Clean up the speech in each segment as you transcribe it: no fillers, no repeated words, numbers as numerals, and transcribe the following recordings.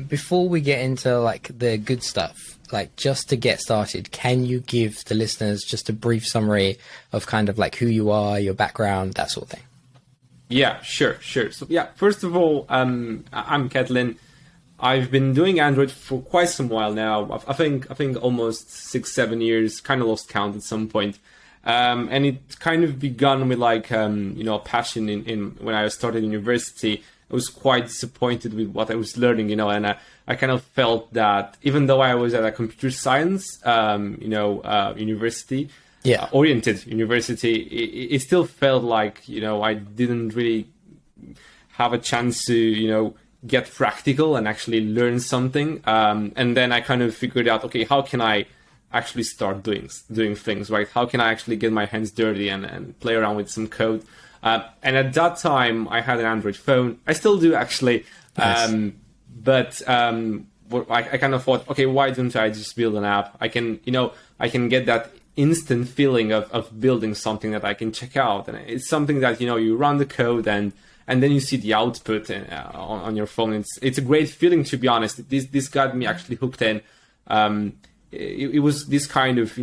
Before we get into like the good stuff, like just to get started, can you give the listeners just a brief summary of kind of like who you are, your background, that sort of thing? Yeah, sure. So yeah, first of all, I'm Catalin. I've been doing Android for quite some while now. I think almost 6-7 years. Kind of lost count at some point. And it kind of begun with like a passion in when I started university. I was quite disappointed with what I was learning, and I kind of felt that even though I was at a computer science university, oriented university, it still felt like I didn't really have a chance to get practical and actually learn something. And then I kind of figured out, okay, how can I actually start doing things, right? How can I actually get my hands dirty and play around with some code? And at that time, I had an Android phone. I still do, actually. Nice. But I kind of thought, okay, why don't I just build an app? I can get that instant feeling of building something that I can check out. And it's something that, you run the code and then you see the output on your phone. It's a great feeling, to be honest. This got me actually hooked in. It was this kind of,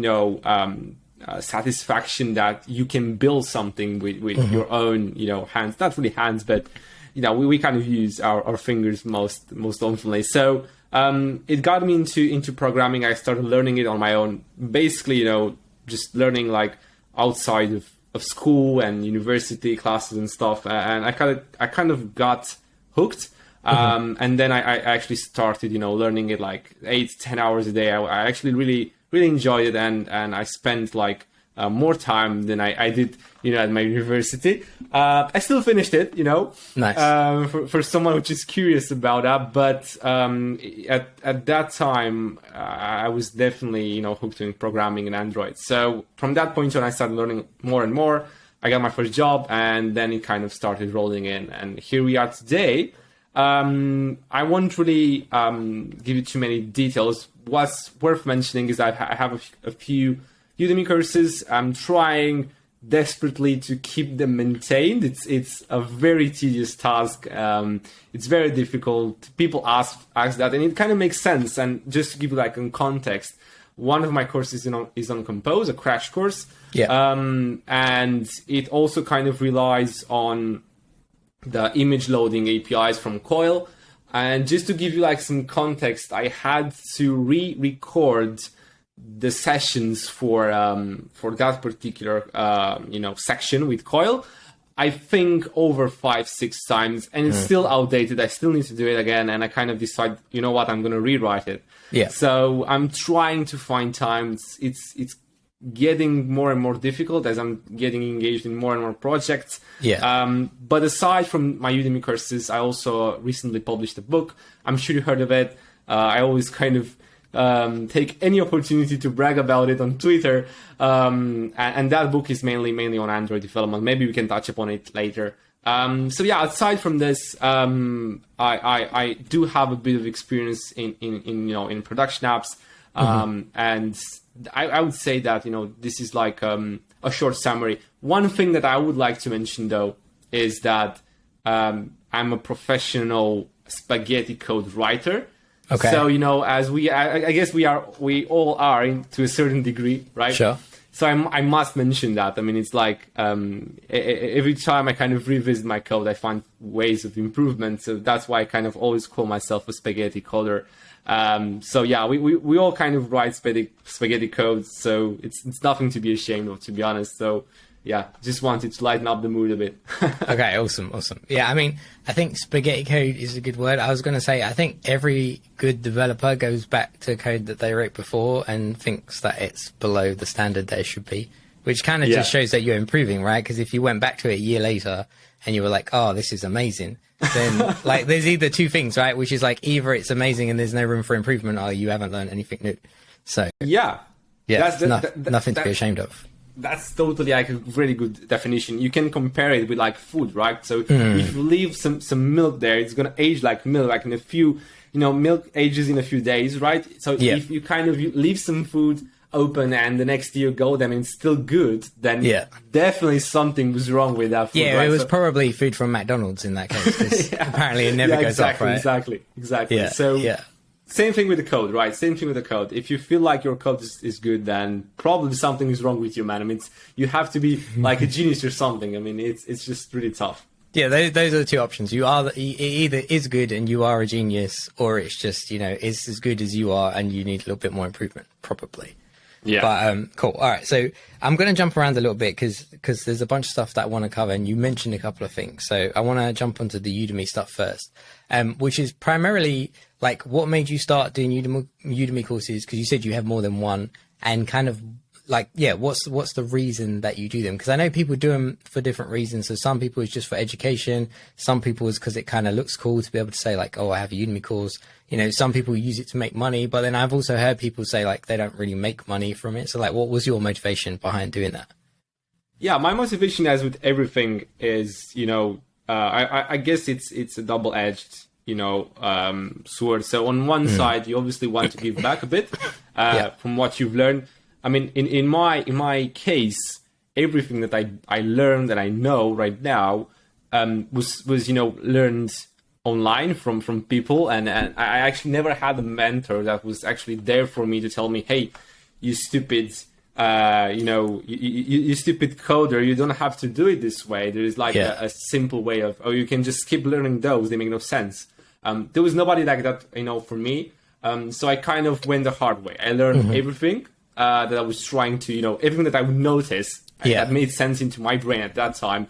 satisfaction that you can build something with your own, hands. Not really hands, but, we kind of use our fingers most often. So it got me into programming. I started learning it on my own. Basically, just learning like outside of school and university classes and stuff. And I kind of got hooked. And then I actually started, learning it like 8-10 hours a day. I actually really enjoyed it, and I spent like more time than I did, at my university. I still finished it, Nice. For someone which is curious about that. But at that time, I was definitely, hooked in programming and Android. So from that point on, I started learning more and more. I got my first job, and then it kind of started rolling in. And here we are today. I won't really give you too many details. What's worth mentioning is I have a few Udemy courses. I'm trying desperately to keep them maintained. It's a very tedious task. It's very difficult. People ask that, and it kind of makes sense. And just to give you like in context, one of my courses is on Compose, a crash course. Yeah. And it also kind of relies on the image loading APIs from Coil. And just to give you like some context, I had to re-record the sessions for that particular section with Coil, I think over 5-6 times, and it's still outdated. I still need to do it again, and I kind of decide, I'm going to rewrite it. Yeah. So I'm trying to find time. It's getting more and more difficult as I'm getting engaged in more and more projects. Yeah. But aside from my Udemy courses, I also recently published a book. I'm sure you heard of it. I always kind of take any opportunity to brag about it on Twitter. And that book is mainly on Android development. Maybe we can touch upon it later. So yeah, aside from this, I do have a bit of experience in production apps. And I would say that, this is like a short summary. One thing that I would like to mention, though, is that I'm a professional spaghetti code writer. Okay. So, as I guess we all are to a certain degree, right? Sure. So I must mention that. I mean, it's like every time I kind of revisit my code, I find ways of improvement. So that's why I kind of always call myself a spaghetti coder. So yeah, we all kind of write spaghetti codes, so it's nothing to be ashamed of, to be honest. So yeah, just wanted to lighten up the mood a bit. Okay, awesome. Yeah, I mean, I think spaghetti code is a good word. I was going to say, I think every good developer goes back to code that they wrote before and thinks that it's below the standard that it should be, which kind of just shows that you're improving, right? Because if you went back to it a year later and you were like, oh, this is amazing, then like there's either two things, right? Which is like either it's amazing and there's no room for improvement, or you haven't learned anything new. So yeah, nothing to be ashamed of. That's totally like a really good definition. You can compare it with like food, right? So if you leave some milk there, it's gonna age like milk, like in a few, milk ages in a few days, right? So if you kind of leave some food open and the next year go them and it's still good, then definitely something was wrong with that food. Yeah, right? it was probably food from McDonald's in that case, because apparently it never goes off, right? Exactly. Yeah, So same thing with the code, right? Same thing with the code. If you feel like your code is good, then probably something is wrong with you, man. I mean, you have to be like a genius or something. I mean, it's just really tough. Yeah, those are the two options. You are it either is good and you are a genius, or it's just, it's as good as you are and you need a little bit more improvement, probably. Yeah. But cool. All right. So I'm going to jump around a little bit because there's a bunch of stuff that I want to cover, and you mentioned a couple of things. So I want to jump onto the Udemy stuff first, which is primarily like what made you start doing Udemy courses? Because you said you have more than one, and kind of like, what's the reason that you do them? Because I know people do them for different reasons. So some people it's just for education. Some people is because it kind of looks cool to be able to say like, oh, I have a Udemy course. Some people use it to make money, but then I've also heard people say like they don't really make money from it. So like, what was your motivation behind doing that? Yeah, my motivation, as with everything, is I guess it's a double-edged sword. So on one side, you obviously want to give back a bit from what you've learned. I mean, in my case, everything that I learned that I know right now was learned online from people, and I actually never had a mentor that was actually there for me to tell me, hey, you stupid you stupid coder, you don't have to do it this way. There is like a simple way of, you can just keep learning those, they make no sense. There was nobody like that for me, so I kind of went the hard way. I learned everything that I was trying to everything that I would notice that made sense into my brain at that time.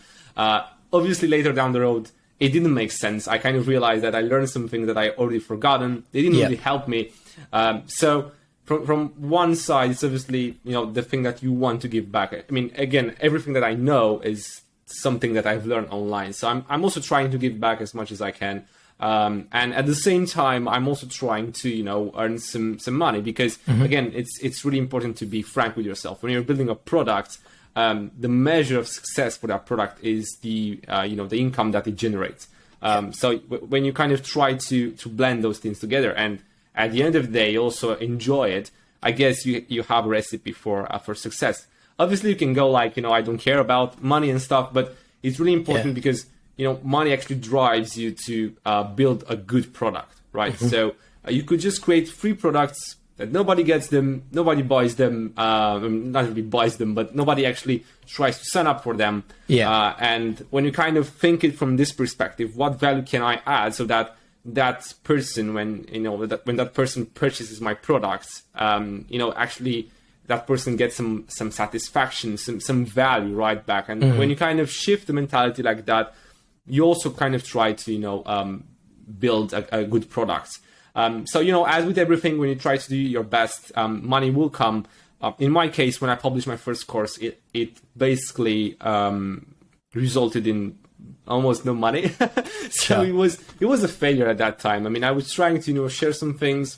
Obviously later down the road it didn't make sense. I kind of realized that I learned something that I already forgotten. They didn't really help me. So from one side, it's obviously, the thing that you want to give back. I mean, again, everything that I know is something that I've learned online. So I'm also trying to give back as much as I can. And at the same time, I'm also trying to, earn some money because, again, it's really important to be frank with yourself. When you're building a product, the measure of success for that product is the income that it generates. So when you kind of try to blend those things together, and at the end of the day, you also enjoy it, I guess you have a recipe for success. Obviously, you can go like, I don't care about money and stuff, but it's really important because, money actually drives you to build a good product, right? So you could just create free products that nobody gets them, nobody buys them, not really buys them, but nobody actually tries to sign up for them. And when you kind of think it from this perspective, what value can I add so that person, when that person purchases my products, actually that person gets some satisfaction, some value right back. And when you kind of shift the mentality like that, you also kind of try to build a good product. So as with everything, when you try to do your best, money will come. In my case, when I published my first course, it basically resulted in almost no money. So it was a failure at that time. I mean, I was trying to share some things.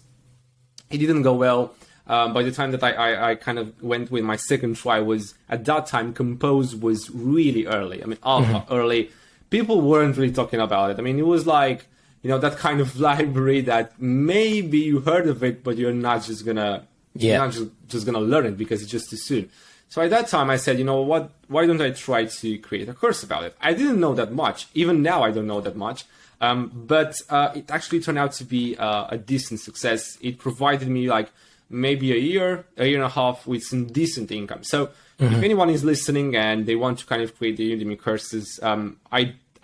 It didn't go well. By the time that I kind of went with my second try, was at that time Compose was really early. I mean, alpha early. People weren't really talking about it. I mean, it was like that kind of library that maybe you heard of it, but you're not just gonna just gonna learn it because it's just too soon. So at that time, I said, what? Why don't I try to create a course about it? I didn't know that much. Even now, I don't know that much. But it actually turned out to be a decent success. It provided me like maybe a year and a half with some decent income. So if anyone is listening and they want to kind of create the Udemy courses,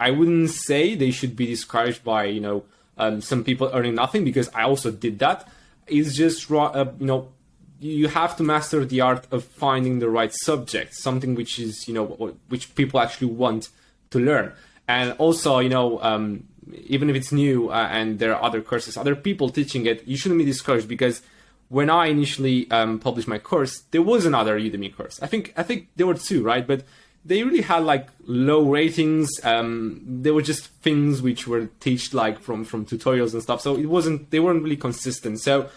I wouldn't say they should be discouraged by some people earning nothing, because I also did that. It's just you have to master the art of finding the right subject, something which is which people actually want to learn. And also even if it's new and there are other courses, other people teaching it, you shouldn't be discouraged, because when I initially published my course, there was another Udemy course. I think there were two, right? But they really had like low ratings. They were just things which were taught like from tutorials and stuff. So they weren't really consistent. So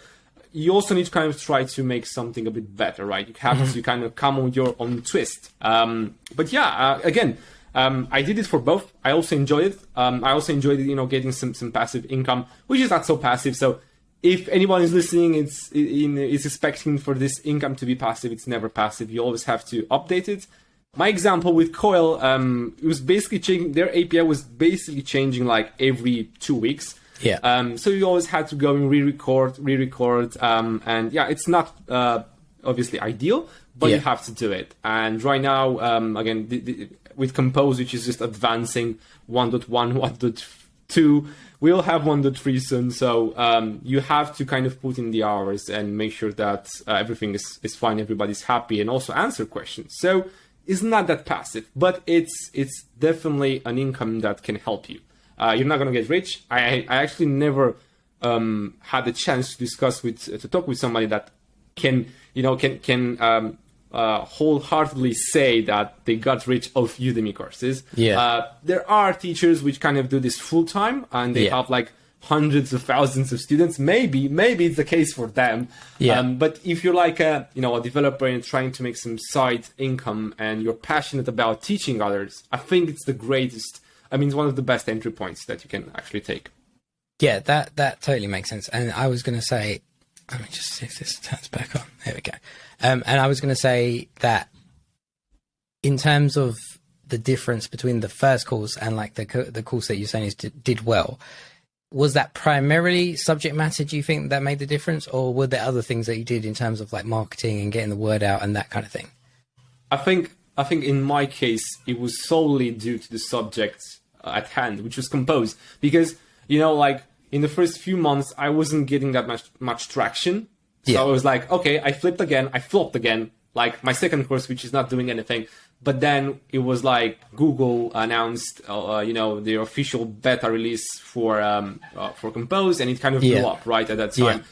you also need to kind of try to make something a bit better, right? You have to kind of come with your own twist. But yeah, again, I did it for both. I also enjoyed it. I also enjoyed getting some passive income, which is not so passive. So if anyone is listening, is expecting for this income to be passive, it's never passive. You always have to update it. My example with Coil, it was basically changing. Their API was basically changing like every 2 weeks. Yeah. So you always had to go and re-record, and yeah, it's not obviously ideal, but you have to do it. And right now, again, with Compose, which is just advancing 1.1, 1.2, we'll have 1.3 soon. So you have to kind of put in the hours and make sure that everything is fine, everybody's happy, and also answer questions. So it's not that passive, but it's definitely an income that can help you. You're not going to get rich. I actually never had the chance to talk with somebody that can wholeheartedly say that they got rich off Udemy courses. There are teachers which kind of do this full time, and they have like hundreds of thousands of students. Maybe it's the case for them. But if you're like a developer and trying to make some side income and you're passionate about teaching others, I think it's the greatest. I mean, it's one of the best entry points that you can actually take. Yeah, that totally makes sense. And I was going to say, let me just see if this turns back on. There we go. And I was going to say that in terms of the difference between the first course and like the course that you're saying did well, was that primarily subject matter, do you think, that made the difference? Or were there other things that you did in terms of like marketing and getting the word out and that kind of thing? I think in my case, it was solely due to the subject at hand, which was Compose. Because, like in the first few months, I wasn't getting that much traction. So I was like, okay, I flopped again, like my second course, which is not doing anything. But then it was like Google announced, the official beta release for Compose, and it kind of blew up right at that time.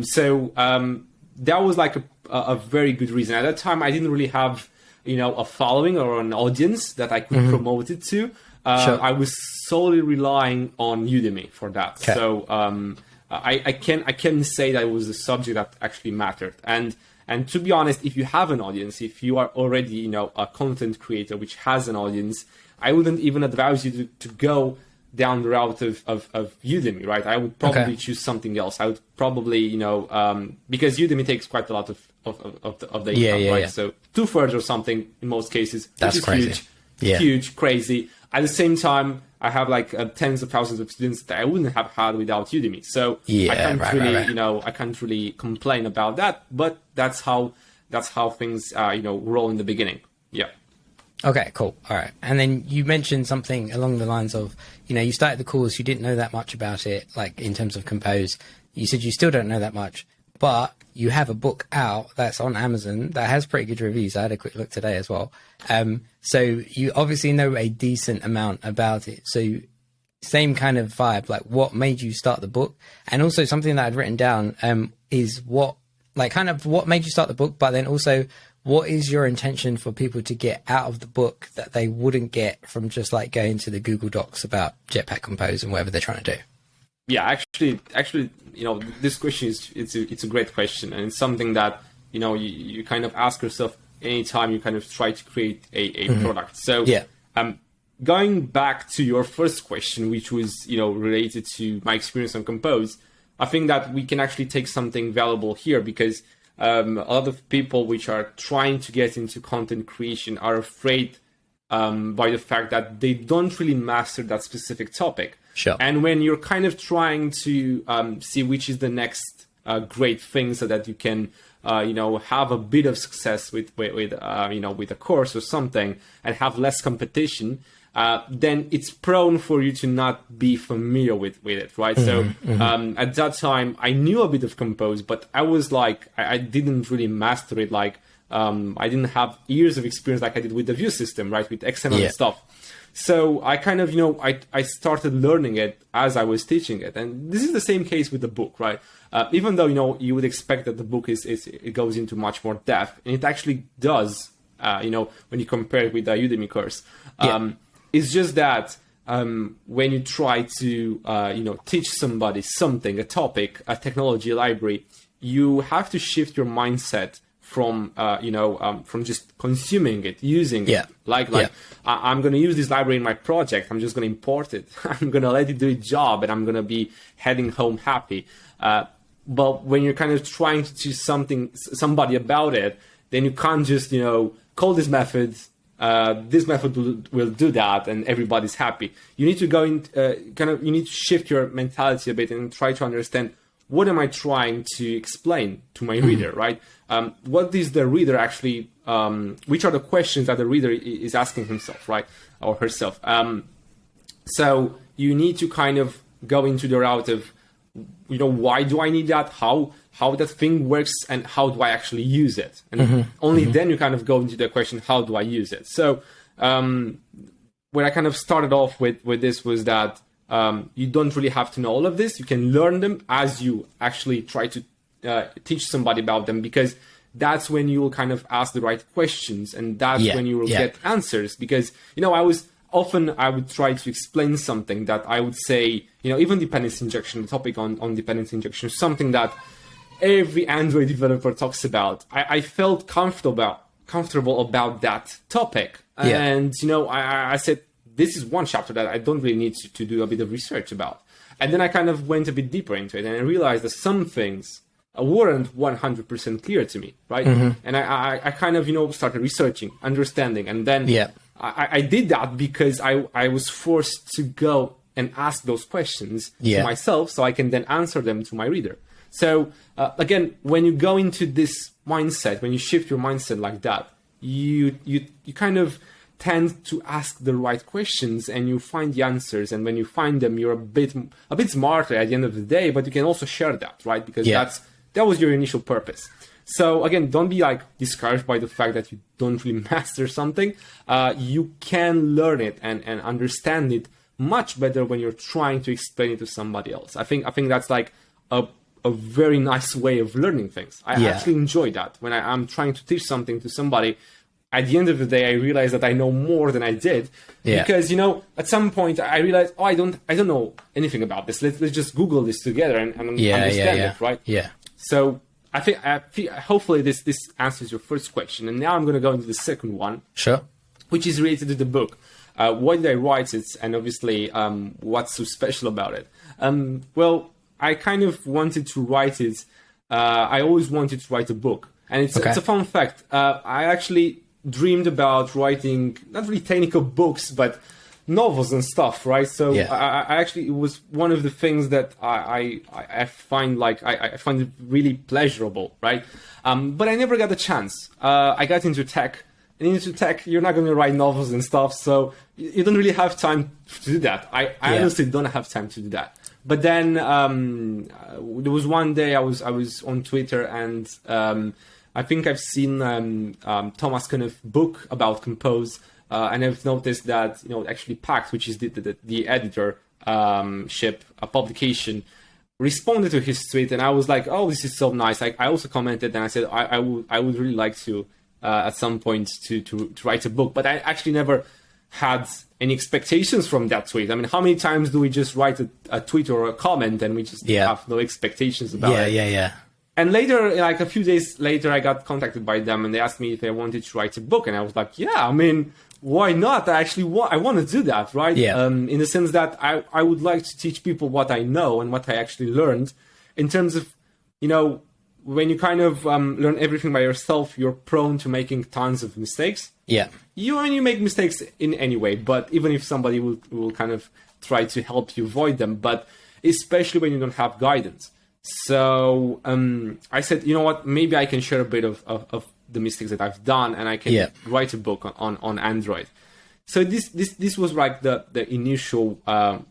So that was like a very good reason. At that time, I didn't really have, a following or an audience that I could promote it to. I was solely relying on Udemy for that. Okay. So I can say that it was the subject that actually mattered. And to be honest, if you have an audience, if you are already, a content creator which has an audience, I wouldn't even advise you to go down the route of Udemy, right? I would probably choose something else. I would probably, because Udemy takes quite a lot of the income, right? So 2/3 or something in most cases. That's which is crazy. Huge, crazy. At the same time, I have like tens of thousands of students that I wouldn't have had without Udemy. So I can't really complain about that. But that's how things roll in the beginning. Yeah. Okay, cool. All right. And then you mentioned something along the lines of, you started the course, you didn't know that much about it, like in terms of Compose. You said you still don't know that much, but you have a book out that's on Amazon that has pretty good reviews. I had a quick look today as well. So you obviously know a decent amount about it. So same kind of vibe, like what made you start the book? And also something that I'd written down is what made you start the book, but then also what is your intention for people to get out of the book that they wouldn't get from just like going to the Google Docs about Jetpack Compose and whatever they're trying to do? Yeah, actually, this question it's a great question, and it's something that you kind of ask yourself anytime you kind of try to create a product. So going back to your first question, which was related to my experience on Compose, I think that we can actually take something valuable here, because a lot of people which are trying to get into content creation are afraid by the fact that they don't really master that specific topic. Sure. And when you're kind of trying to see which is the next great thing so that you can have a bit of success with a course or something and have less competition, then it's prone for you to not be familiar with it, right? At that time, I knew a bit of Compose, but I was like, I didn't really master it. Like, I didn't have years of experience like I did with the view system, right? With XML and stuff. So I kind of, I started learning it as I was teaching it. And this is the same case with the book, right? Even though, you would expect that the book it goes into much more depth, and it actually does, when you compare it with the Udemy course. It's just that when you try to, teach somebody something, a topic, a technology, a library, you have to shift your mindset from just consuming it, using it. I'm going to use this library in my project. I'm just going to import it. I'm going to let it do its job, and I'm going to be heading home happy. But when you're kind of trying to teach somebody about it, then you can't just, call this method will do that and everybody's happy. You need to go in, you need to shift your mentality a bit and try to understand, what am I trying to explain to my reader, right? What is the reader actually, which are the questions that the reader is asking himself, right? Or herself. So you need to kind of go into the route of, why do I need that? How that thing works and how do I actually use it? And only then you kind of go into the question, how do I use it? So what I kind of started off with this was that you don't really have to know all of this. You can learn them as you actually try to teach somebody about them, because that's when you will kind of ask the right questions, and that's when you will get answers. Because, I would try to explain something that I would say, even dependency injection, the topic on dependency injection, something that every Android developer talks about. I felt comfortable about that topic. And, I said, this is one chapter that I don't really need to do a bit of research about. And then I kind of went a bit deeper into it, and I realized that some things weren't 100% clear to me, right? And I kind of, started researching, understanding, and then I did that because I was forced to go and ask those questions to myself, so I can then answer them to my reader. So again, when you go into this mindset, when you shift your mindset like that, you kind of tend to ask the right questions and you find the answers. And when you find them, you're a bit smarter at the end of the day, but you can also share that, right? Because that was your initial purpose. So again, don't be discouraged by the fact that you don't really master something. You can learn it and understand it much better when you're trying to explain it to somebody else. I think that's a very nice way of learning things. I actually enjoy that. When I'm trying to teach something to somebody, at the end of the day, I realize that I know more than I did. Because, at some point I realized, I don't know anything about this. Let's just Google this together and understand it, right? So I think hopefully this answers your first question. And now I'm going to go into the second one. Sure. Which is related to the book. Why did I write it? And obviously, what's so special about it? Well, I kind of wanted to write it. I always wanted to write a book. And it's a fun fact. I actually dreamed about writing, not really technical books, but novels and stuff, right? So I actually, it was one of the things that I find I find it really pleasurable, right? But I never got the chance. I got into tech. And into tech, you're not going to write novels and stuff, so you don't really have time to do that. I honestly don't have time to do that. But then there was one day I was on Twitter, and I think I've seen Thomas kind of book about Compose, and I've noticed that actually Pact, which is the editor ship, a publication, responded to his tweet, and I was like, oh, this is so nice. I also commented, and I said I would really like to at some point to write a book, but I actually never had any expectations from that tweet. I mean, how many times do we just write a tweet or a comment and we just have no expectations about it? And later, like a few days later, I got contacted by them and they asked me if I wanted to write a book. And I was like, yeah, I mean, why not? I want to do that, right? In the sense that I would like to teach people what I know and what I actually learned in terms of, when you kind of learn everything by yourself, you're prone to making tons of mistakes. You make mistakes in any way, but even if somebody will kind of try to help you avoid them, but especially when you don't have guidance. So I said, you know what, maybe I can share a bit of the mistakes that I've done, and I can write a book on Android. So this was like the initial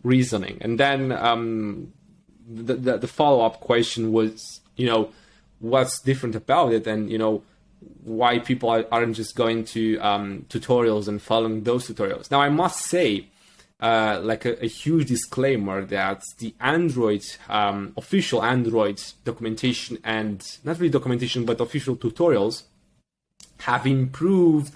reasoning. And then the follow-up question was, what's different about it, and why people aren't just going to tutorials and following those tutorials. Now I must say, like a huge disclaimer, that the Android official Android documentation, and not really documentation but official tutorials, have improved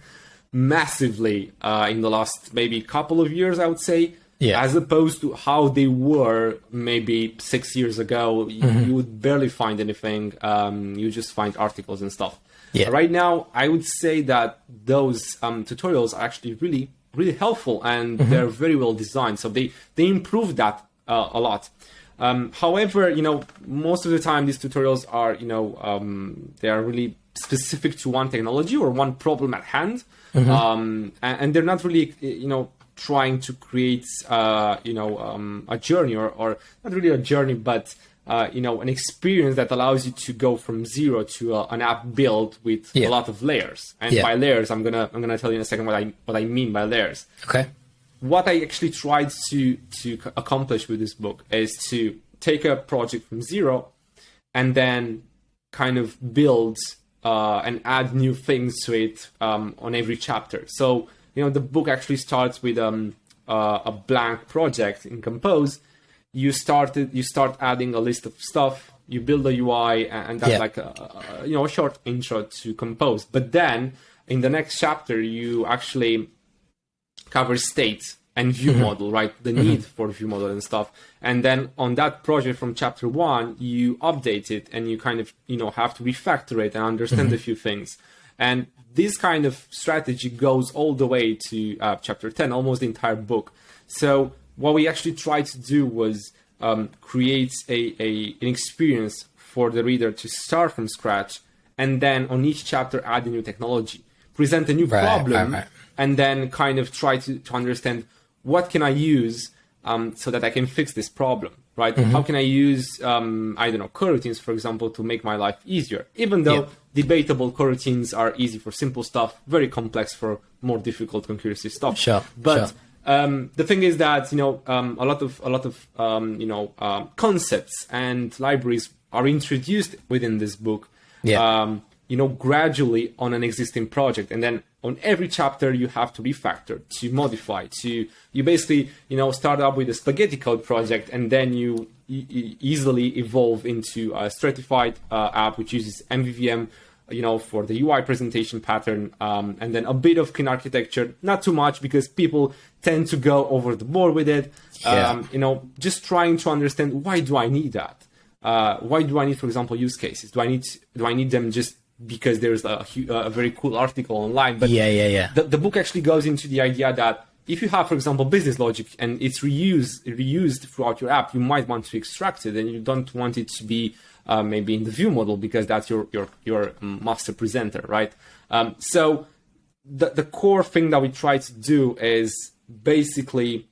massively in the last maybe couple of years, I would say. As opposed to how they were maybe 6 years ago. You would barely find anything. You just find articles and stuff. Right now, I would say that those tutorials are actually really, really helpful, and they're very well designed. So they improved that a lot. However, most of the time these tutorials are, they are really specific to one technology or one problem at hand. And they're not really, trying to create, a journey or not really a journey, but, an experience that allows you to go from zero to an app build with a lot of layers. And by layers, I'm gonna tell you in a second what I mean by layers. Okay. What I actually tried to accomplish with this book is to take a project from zero and then kind of build and add new things to it on every chapter. So, the book actually starts with a blank project in Compose. You start adding a list of stuff, you build a UI, and that's like a short intro to Compose. But then in the next chapter, you actually cover state and view model, right? The need for view model and stuff. And then on that project from chapter 1, you update it and you kind of, have to refactor it and understand a few things. And this kind of strategy goes all the way to chapter 10, almost the entire book. So what we actually tried to do was create an experience for the reader to start from scratch, and then on each chapter add a new technology, present a new problem, and then kind of try to understand what can I use so that I can fix this problem, right? How can I use, coroutines, for example, to make my life easier? Even though debatable coroutines are easy for simple stuff, very complex for more difficult concurrency stuff. But the thing is that, a lot of concepts and libraries are introduced within this book, gradually on an existing project. And then on every chapter, you have to refactor, to modify, you basically, start up with a spaghetti code project, and then you easily evolve into a stratified app, which uses MVVM, for the UI presentation pattern, and then a bit of clean architecture, not too much because people tend to go over the board with it. Just trying to understand, why do I need that? Why do I need, for example, use cases? Do I need them just because there's a very cool article online? But the book actually goes into the idea that if you have, for example, business logic and it's reused throughout your app, you might want to extract it, and you don't want it to be maybe in the view model because that's your master presenter, right? So the core thing that we try to do is basically,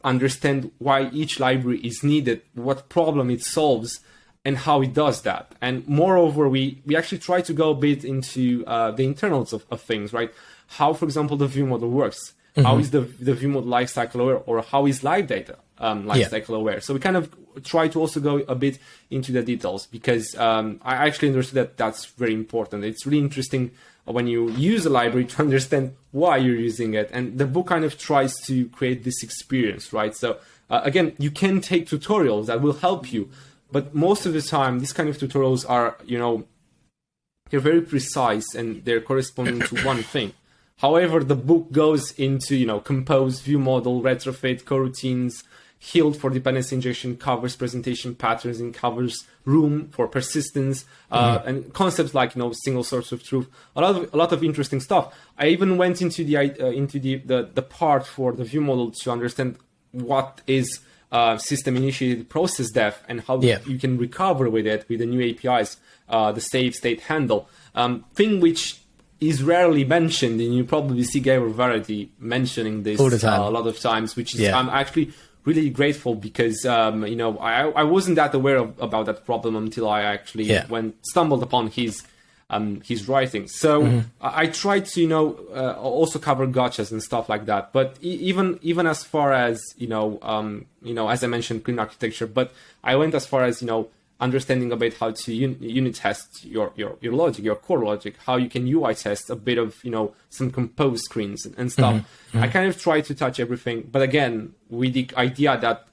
understand why each library is needed, what problem it solves, and how it does that. And moreover, we actually try to go a bit into the internals of things, right? How, for example, the view model works. How is the view model lifecycle aware, or how is live data lifecycle aware? So we kind of try to also go a bit into the details, because I actually understood that that's very important. It's really interesting when you use a library to understand why you're using it. And the book kind of tries to create this experience, right? So again, you can take tutorials that will help you, but most of the time, these kind of tutorials are, they're very precise and they're corresponding to one thing. However, the book goes into, compose, view model, retrofit, coroutines, healed for dependency injection, covers presentation patterns, and covers room for persistence, and concepts like, single source of truth. A lot of interesting stuff. I even went into the part for the view model to understand what is system initiated process def and how you can recover with it with the new APIs, the save state handle, thing which is rarely mentioned, and you probably see Gabor Varady mentioning this all the time. A lot of times, which is I'm actually really grateful, because I wasn't that aware about that problem until I actually stumbled upon his writing. So I tried to also cover gotchas and stuff like that. But even as far as as I mentioned, clean architecture, but I went as far as understanding a bit how to unit test your logic, your core logic, how you can UI test a bit of some compose screens and stuff. I kind of tried to touch everything, but again, with the idea that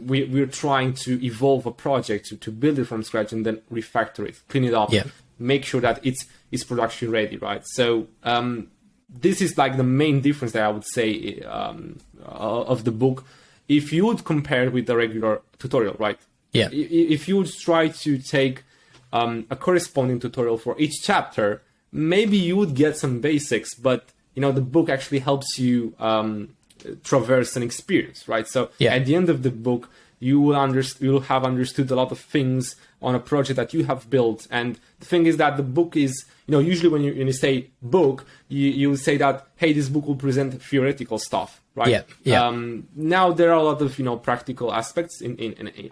we're trying to evolve a project to build it from scratch and then refactor it, clean it up, make sure that it's production ready, right? So this is like the main difference that I would say of the book. If you would compare it with the regular tutorial, right? Yeah. If you would try to take a corresponding tutorial for each chapter, maybe you would get some basics, but the book actually helps you traverse an experience, right? So at the end of the book, you will have understood a lot of things on a project that you have built. And the thing is that the book is, usually when you say book, you say that, hey, this book will present theoretical stuff, right? Yeah. Yeah. Now there are a lot of, practical aspects in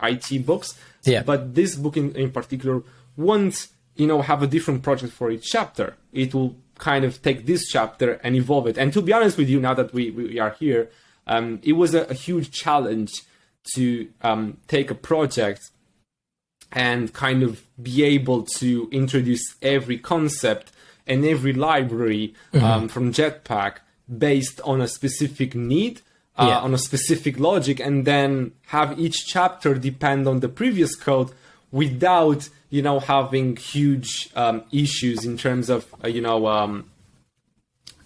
IT books. Yeah. But this book in particular won't, have a different project for each chapter. It will kind of take this chapter and evolve it. And to be honest with you, now that we are here, it was a huge challenge to take a project and kind of be able to introduce every concept and every library from Jetpack based on a specific need, on a specific logic, and then have each chapter depend on the previous code without, having huge issues in terms of,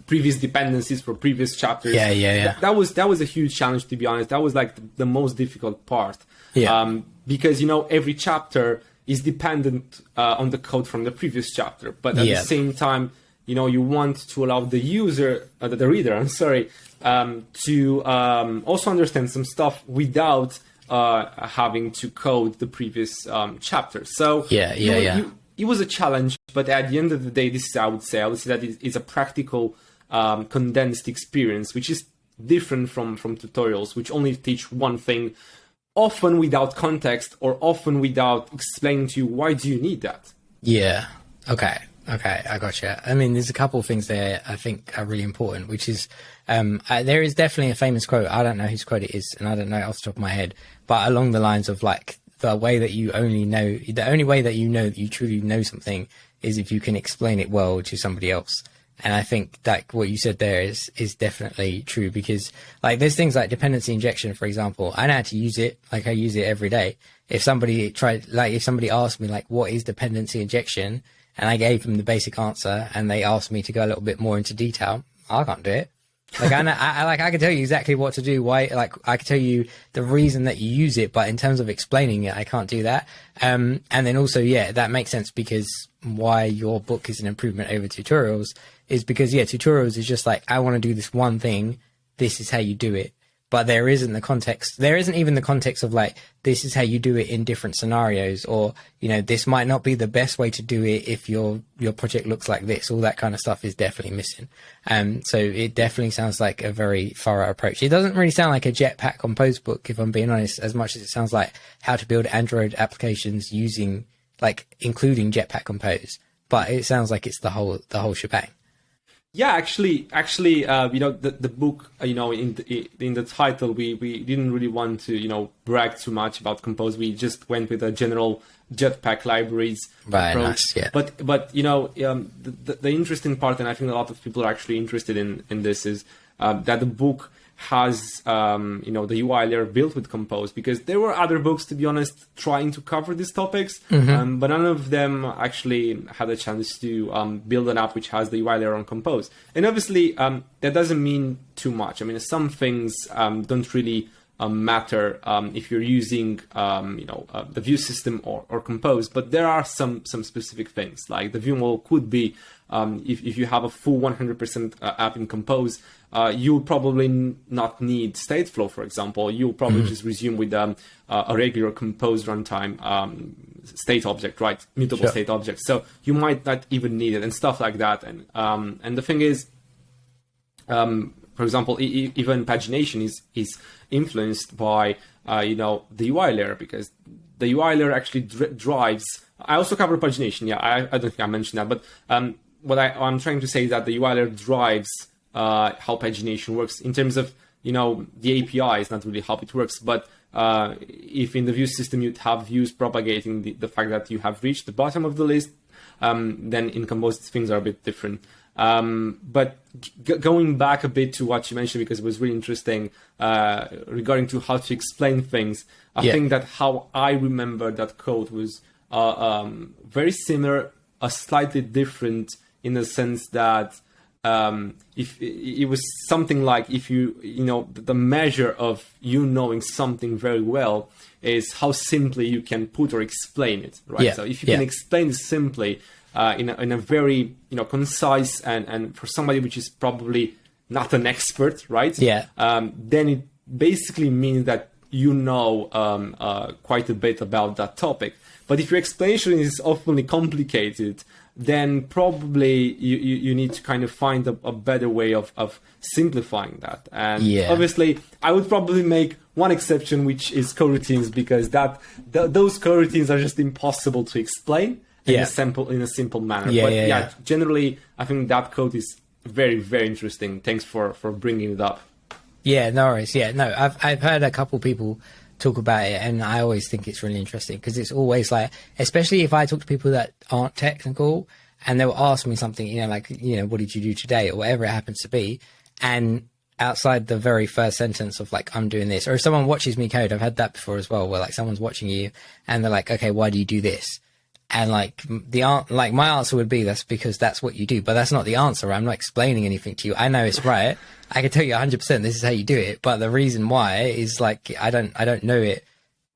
previous dependencies for previous chapters. Yeah. That was a huge challenge, to be honest. That was like the most difficult part. Yeah. Because, every chapter is dependent on the code from the previous chapter. But at the same time, you want to allow the user, the reader, I'm sorry, to also understand some stuff without having to code the previous chapter. So it was a challenge, but at the end of the day, I would say that it's a practical, condensed experience, which is different from tutorials, which only teach one thing, often without context or often without explaining to you why do you need that. Yeah. Okay, I gotcha. I mean, there's a couple of things there I think are really important, which is there is definitely a famous quote. I don't know whose quote it is, and I don't know it off the top of my head, but along the lines of like, the way that you only way that you know that you truly know something is if you can explain it well to somebody else. And I think that what you said there is definitely true, because like there's things like dependency injection, for example. I know how to use it. Like I use it every day. If somebody asked me like, what is dependency injection? And I gave them the basic answer and they asked me to go a little bit more into detail, I can't do it. Like I know, I can tell you exactly what to do. Why? Like I can tell you the reason that you use it, but in terms of explaining it, I can't do that. And then also, that makes sense, because why your book is an improvement over tutorials is because tutorials is just like, I want to do this one thing. This is how you do it. But there isn't the context. There isn't even the context of like, this is how you do it in different scenarios, or, this might not be the best way to do it if your project looks like this. All that kind of stuff is definitely missing. So it definitely sounds like a very thorough approach. It doesn't really sound like a Jetpack Compose book, if I'm being honest, as much as it sounds like how to build Android applications including Jetpack Compose. But it sounds like it's the whole shebang. Yeah, actually, the book, in the title, we didn't really want to, brag too much about Compose. We just went with a general Jetpack libraries approach. Nice, yeah. But the interesting part, and I think a lot of people are actually interested in this, is that the book has the UI layer built with Compose, because there were other books, to be honest, trying to cover these topics, but none of them actually had a chance to build an app which has the UI layer on Compose. And obviously that doesn't mean too much. I mean, some things don't really matter if you're using the view system or Compose, but there are some specific things, like the view model could be if you have a full 100% app in Compose, you'll probably not need Stateflow, for example. You'll probably just resume with a regular Compose runtime state object, right? Mutable state object. So you might not even need it, and stuff like that. And the thing is, for example, even pagination is influenced by the UI layer, because the UI layer actually drives. I also cover pagination. Yeah, I don't think I mentioned that, but what I'm trying to say is that the UI layer drives how pagination works in terms of the API is not really how it works, but if in the view system you'd have views propagating the fact that you have reached the bottom of the list, then in Compose things are a bit different. But going back a bit to what you mentioned, because it was really interesting regarding to how to explain things, I think that how I remember that code was very similar, slightly different in the sense that if it was something like, if the measure of you knowing something very well is how simply you can put or explain it, right? So if you can explain it simply in a very concise and for somebody which is probably not an expert, right? Then it basically means that you know quite a bit about that topic. But if your explanation is awfully complicated, then probably you need to kind of find a better way of simplifying that. And obviously, I would probably make one exception, which is coroutines, because those coroutines are just impossible to explain in a simple manner. Generally, I think that code is very, very interesting. Thanks for bringing it up. Yeah, no worries. Yeah, no, I've heard a couple people talk about it, and I always think it's really interesting because it's always like, especially if I talk to people that aren't technical and they'll ask me something, like, what did you do today or whatever it happens to be, and outside the very first sentence of like, I'm doing this, or if someone watches me code, I've had that before as well, where like someone's watching you and they're like, okay, why do you do this? And like my answer would be, that's because that's what you do, but that's not the answer. I'm not explaining anything to you. I know it's right. I can tell you 100% this is how you do it, but the reason why is like I don't know it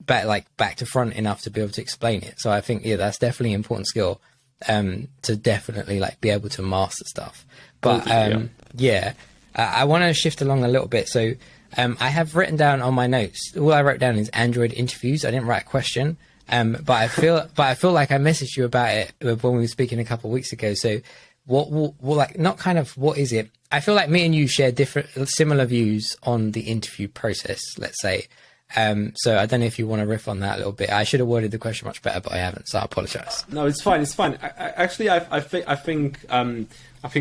back to front enough to be able to explain it. So I think that's definitely an important skill to definitely like be able to master stuff. But I want to shift along a little bit. So I have written down on my notes, all I wrote down is Android interviews. I didn't write a question. But I feel like I messaged you about it when we were speaking a couple of weeks ago. So what is it? I feel like me and you share similar views on the interview process, let's say. So I don't know if you want to riff on that a little bit. I should have worded the question much better, but I haven't, so I apologize. No, it's fine. It's fine. I think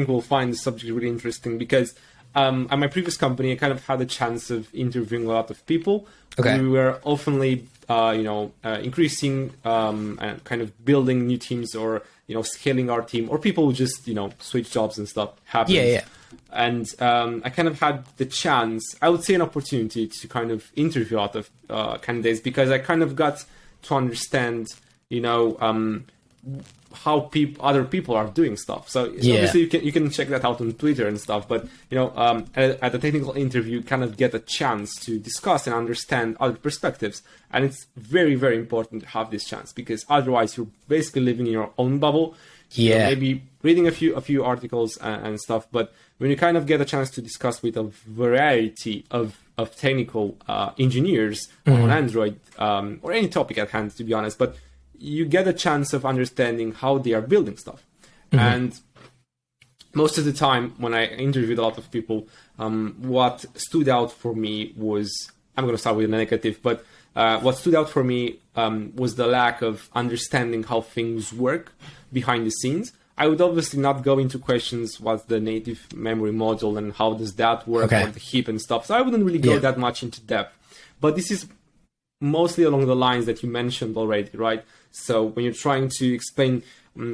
we'll find the subject really interesting because at my previous company, I kind of had a chance of interviewing a lot of people. Okay. We were oftenly, increasing and kind of building new teams or, scaling our team, or people who just, switch jobs and stuff happens. Yeah. And I kind of had the chance, I would say an opportunity to kind of interview a lot of candidates because I kind of got to understand, how other people are doing stuff. So obviously you can check that out on Twitter and stuff, but at a technical interview you kind of get a chance to discuss and understand other perspectives, and it's very, very important to have this chance because otherwise you're basically living in your own bubble. Maybe reading a few articles and stuff, but when you kind of get a chance to discuss with a variety of technical engineers on Android or any topic at hand, to be honest, but you get a chance of understanding how they are building stuff. And most of the time when I interviewed a lot of people, what stood out for me was, I'm going to start with the negative, but what stood out for me was the lack of understanding how things work behind the scenes. I would obviously not go into questions, what's the native memory module and how does that work, or the heap and stuff. So I wouldn't really go that much into depth. But this is mostly along the lines that you mentioned already, right? So when you're trying to explain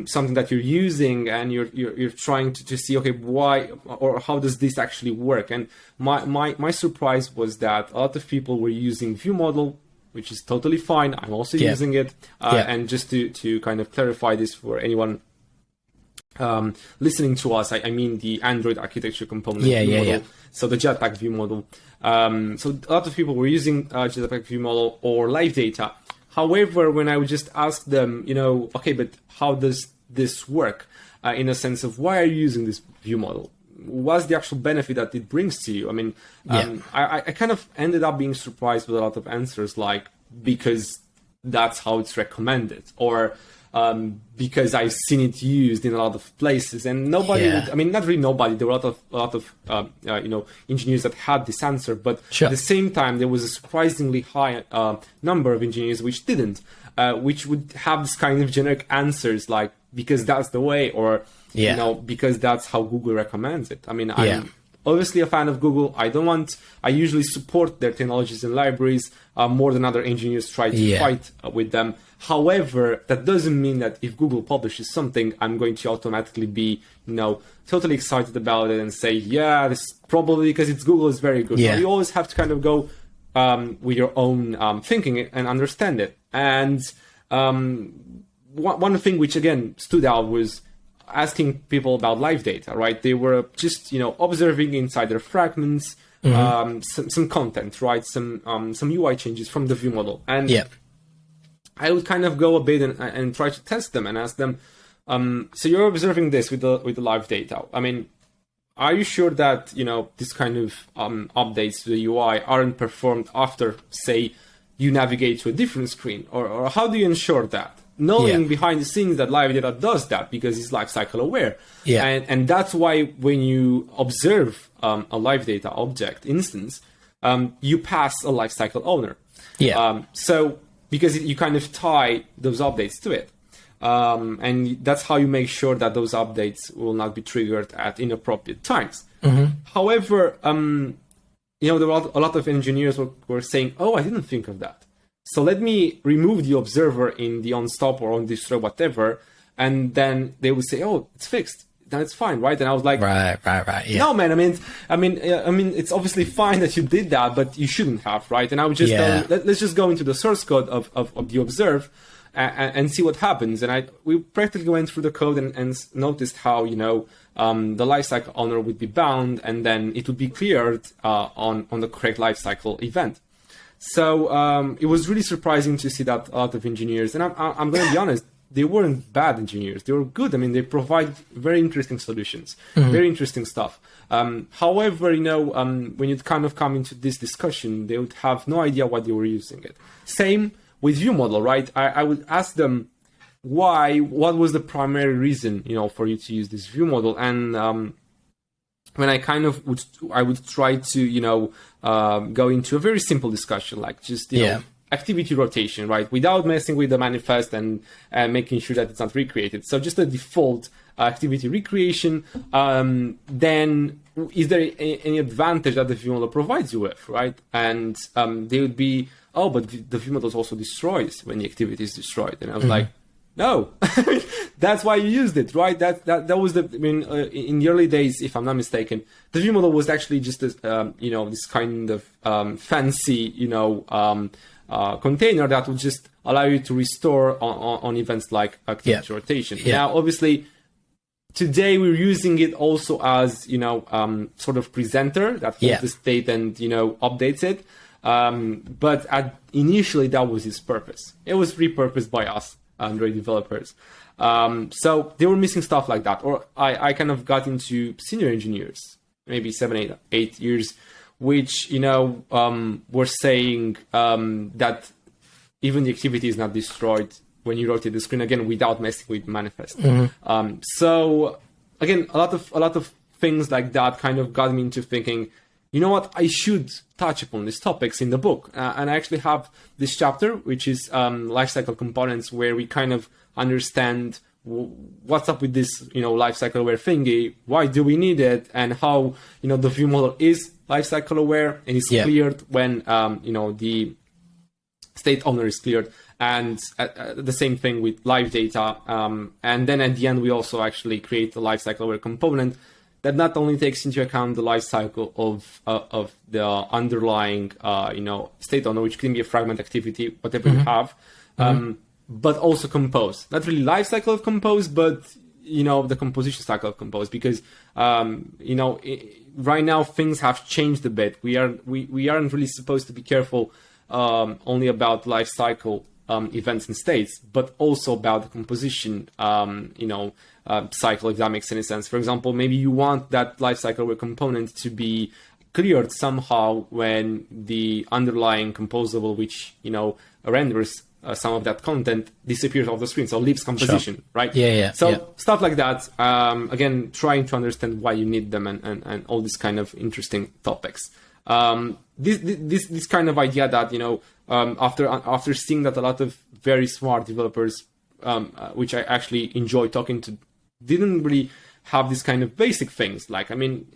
something that you're using and you're trying to see, okay, why or how does this actually work? And my surprise was that a lot of people were using view model, which is totally fine. I'm also using it. And just to kind of clarify this for anyone listening to us, I mean the Android architecture component view model. So the Jetpack view model. So a lot of people were using Jetpack view model or live data. However, when I would just ask them, okay, but how does this work? In a sense of why are you using this view model? What's the actual benefit that it brings to you? I mean, I kind of ended up being surprised with a lot of answers like, because that's how it's recommended, or because I've seen it used in a lot of places, and nobody would, I mean, not really nobody, there were a lot of engineers that had this answer, but at the same time, there was a surprisingly high number of engineers which didn't, which would have this kind of generic answers like, because that's the way, or, because that's how Google recommends it. I mean, I'm obviously a fan of Google. I usually support their technologies and libraries more than other engineers try to fight with them. However, that doesn't mean that if Google publishes something, I'm going to automatically be, totally excited about it and say, this probably because it's Google is very good. So you always have to kind of go with your own thinking and understand it. And one thing which again stood out was asking people about live data, right? They were just, observing inside their fragments, some content, right? Some UI changes from the view model. And I would kind of go a bit and try to test them and ask them, so you're observing this with the live data. I mean, are you sure that, this kind of updates to the UI aren't performed after, say, you navigate to a different screen? Or how do you ensure that? Knowing behind the scenes that live data does that because it's lifecycle aware. Yeah. And that's why when you observe a live data object instance, you pass a lifecycle owner. Yeah. So because you kind of tie those updates to it. And that's how you make sure that those updates will not be triggered at inappropriate times. However, there were a lot of engineers were saying, "Oh, I didn't think of that. So let me remove the observer in the onStop or on destroy whatever," and then they would say, "Oh, it's fixed. Then it's fine, right?" And I was like, "Right, yeah. No, man. I mean, it's obviously fine that you did that, but you shouldn't have, right?" And I would just let's just go into the source code of the observe and see what happens. And we practically went through the code and noticed how the lifecycle owner would be bound, and then it would be cleared on the correct lifecycle event. So it was really surprising to see that a lot of engineers, and I'm going to be honest, they weren't bad engineers. They were good. I mean, they provide very interesting solutions, very interesting stuff. However, when you kind of come into this discussion, they would have no idea why they were using it. Same with view model, right? I would ask them what was the primary reason, for you to use this view model, and when I would try to, go into a very simple discussion, like just, activity rotation, right? Without messing with the manifest and making sure that it's not recreated. So just a default activity recreation. Then is there any advantage that the view model provides you with, right? And they would be, "Oh, but the view model also destroys when the activity is destroyed." And I was like, no, that's why you used it, right? That was in the early days, if I'm not mistaken, the view model was actually just this, this kind of fancy, container that would just allow you to restore on events like activity rotation. Now, obviously, today we're using it also as, sort of presenter that holds the state and, updates it. But initially that was its purpose. It was repurposed by us Android developers. So they were missing stuff like that. Or I kind of got into senior engineers, maybe 8 years, which, were saying that even the activity is not destroyed when you rotate the screen again without messing with manifest. So again, a lot of things like that kind of got me into thinking, you know what, I should touch upon these topics in the book. And I actually have this chapter, which is lifecycle components, where we kind of understand what's up with this, lifecycle aware thingy, why do we need it, and how, the view model is lifecycle aware and is cleared when, the state owner is cleared. And the same thing with live data. And then at the end, we also actually create a lifecycle aware component that not only takes into account the life cycle of the underlying, state owner, which can be a fragment activity, whatever you have, but also compose. Not really life cycle of compose, but, the composition cycle of compose, because, right now things have changed a bit. We aren't really supposed to be careful only about life cycle events and states, but also about the composition, cycle, if that makes any sense. For example, maybe you want that lifecycle component to be cleared somehow when the underlying composable, which, renders some of that content, disappears off the screen. So leaves composition, right? So stuff like that. Again, trying to understand why you need them and all these kind of interesting topics. This kind of idea that, after seeing that a lot of very smart developers, which I actually enjoy talking to, didn't really have these kind of basic things. Like, when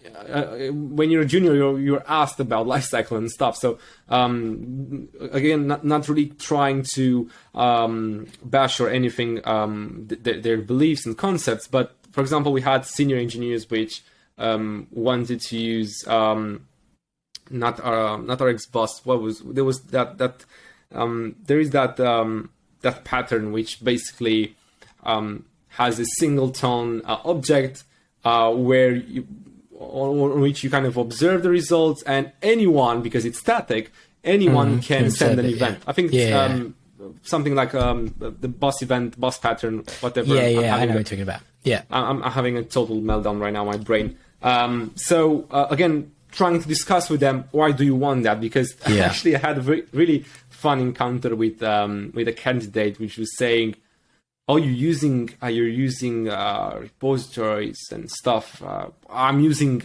you're a junior, you're asked about lifecycle and stuff. So, again, not really trying to bash or anything their beliefs and concepts. But for example, we had senior engineers which wanted to use not RX bus. There is that pattern which basically has a singleton object where on which you kind of observe the results, and anyone, because it's static, anyone can send an event. I think it's something like the bus event, bus pattern, whatever. I know what you're talking about. I'm having a total meltdown right now. My brain Again, trying to discuss with them, why do you want that? Because actually I had a really fun encounter with a candidate which was saying, oh, you're using repositories and stuff. I'm using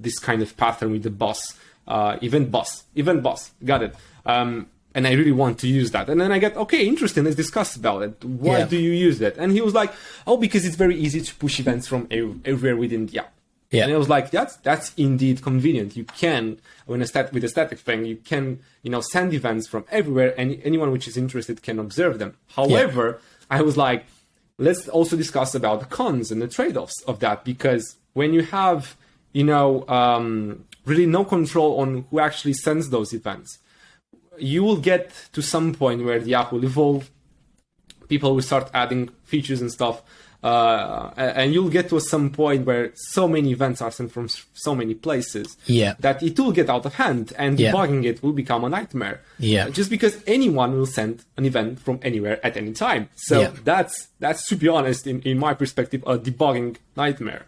this kind of pattern with the boss, event boss. Got it. And I really want to use that. And then I get, okay, interesting. Let's discuss about it. Why do you use that? And he was like, oh, because it's very easy to push events from everywhere within the app. Yeah. And I was like, that's indeed convenient. You can, with a static thing, you can, send events from everywhere, and anyone which is interested can observe them. However, I was like, let's also discuss about the cons and the trade-offs of that, because when you have, really no control on who actually sends those events, you will get to some point where the app will evolve. People will start adding features and stuff. And you'll get to some point where so many events are sent from so many places that it will get out of hand, and debugging it will become a nightmare. Just because anyone will send an event from anywhere at any time. So that's to be honest, in my perspective, a debugging nightmare.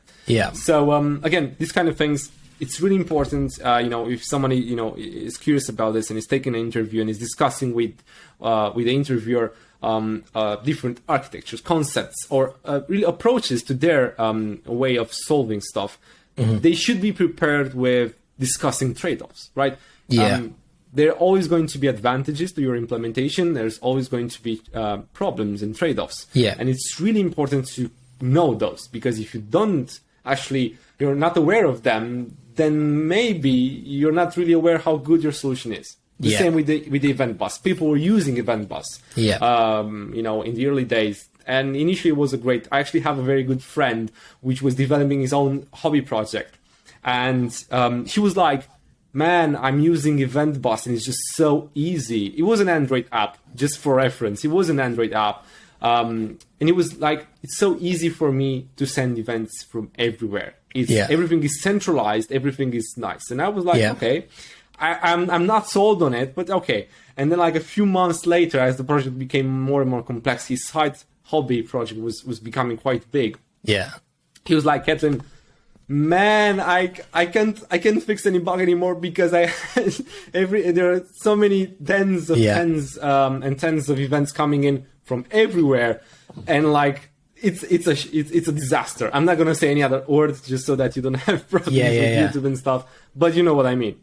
So again, these kind of things, it's really important. If somebody is curious about this and is taking an interview and is discussing with the interviewer different architectures, concepts, or really approaches to their way of solving stuff, they should be prepared with discussing trade-offs, right? There are always going to be advantages to your implementation. There's always going to be problems and trade-offs. And it's really important to know those, because if you don't you're not aware of them, then maybe you're not really aware how good your solution is. The same with the event bus. People were using event bus, in the early days. And initially it was I actually have a very good friend which was developing his own hobby project. And he was like, man, I'm using event bus and it's just so easy. It was an Android app, just for reference. It was an Android app. And it was like, it's so easy for me to send events from everywhere. Everything is centralized. Everything is nice. And I was like, okay. I'm not sold on it, but okay. And then like a few months later, as the project became more and more complex, his side hobby project was becoming quite big. He was like, Catalin, man, I can't fix any bug anymore, because there are so many tens and tens of events coming in from everywhere, and like it's a disaster. I'm not gonna say any other words just so that you don't have problems with YouTube and stuff, but you know what I mean.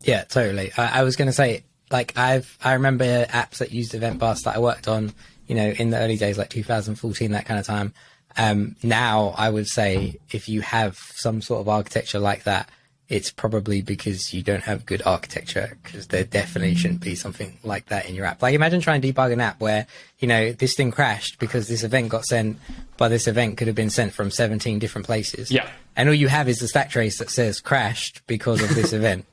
Yeah, totally. I was going to say, like, I remember apps that used Event Bus that I worked on, in the early days, like 2014, that kind of time. Now, I would say if you have some sort of architecture like that, it's probably because you don't have good architecture, because there definitely shouldn't be something like that in your app. Like, imagine trying to debug an app where, this thing crashed because this event got sent, but this event could have been sent from 17 different places. And all you have is the stack trace that says crashed because of this event.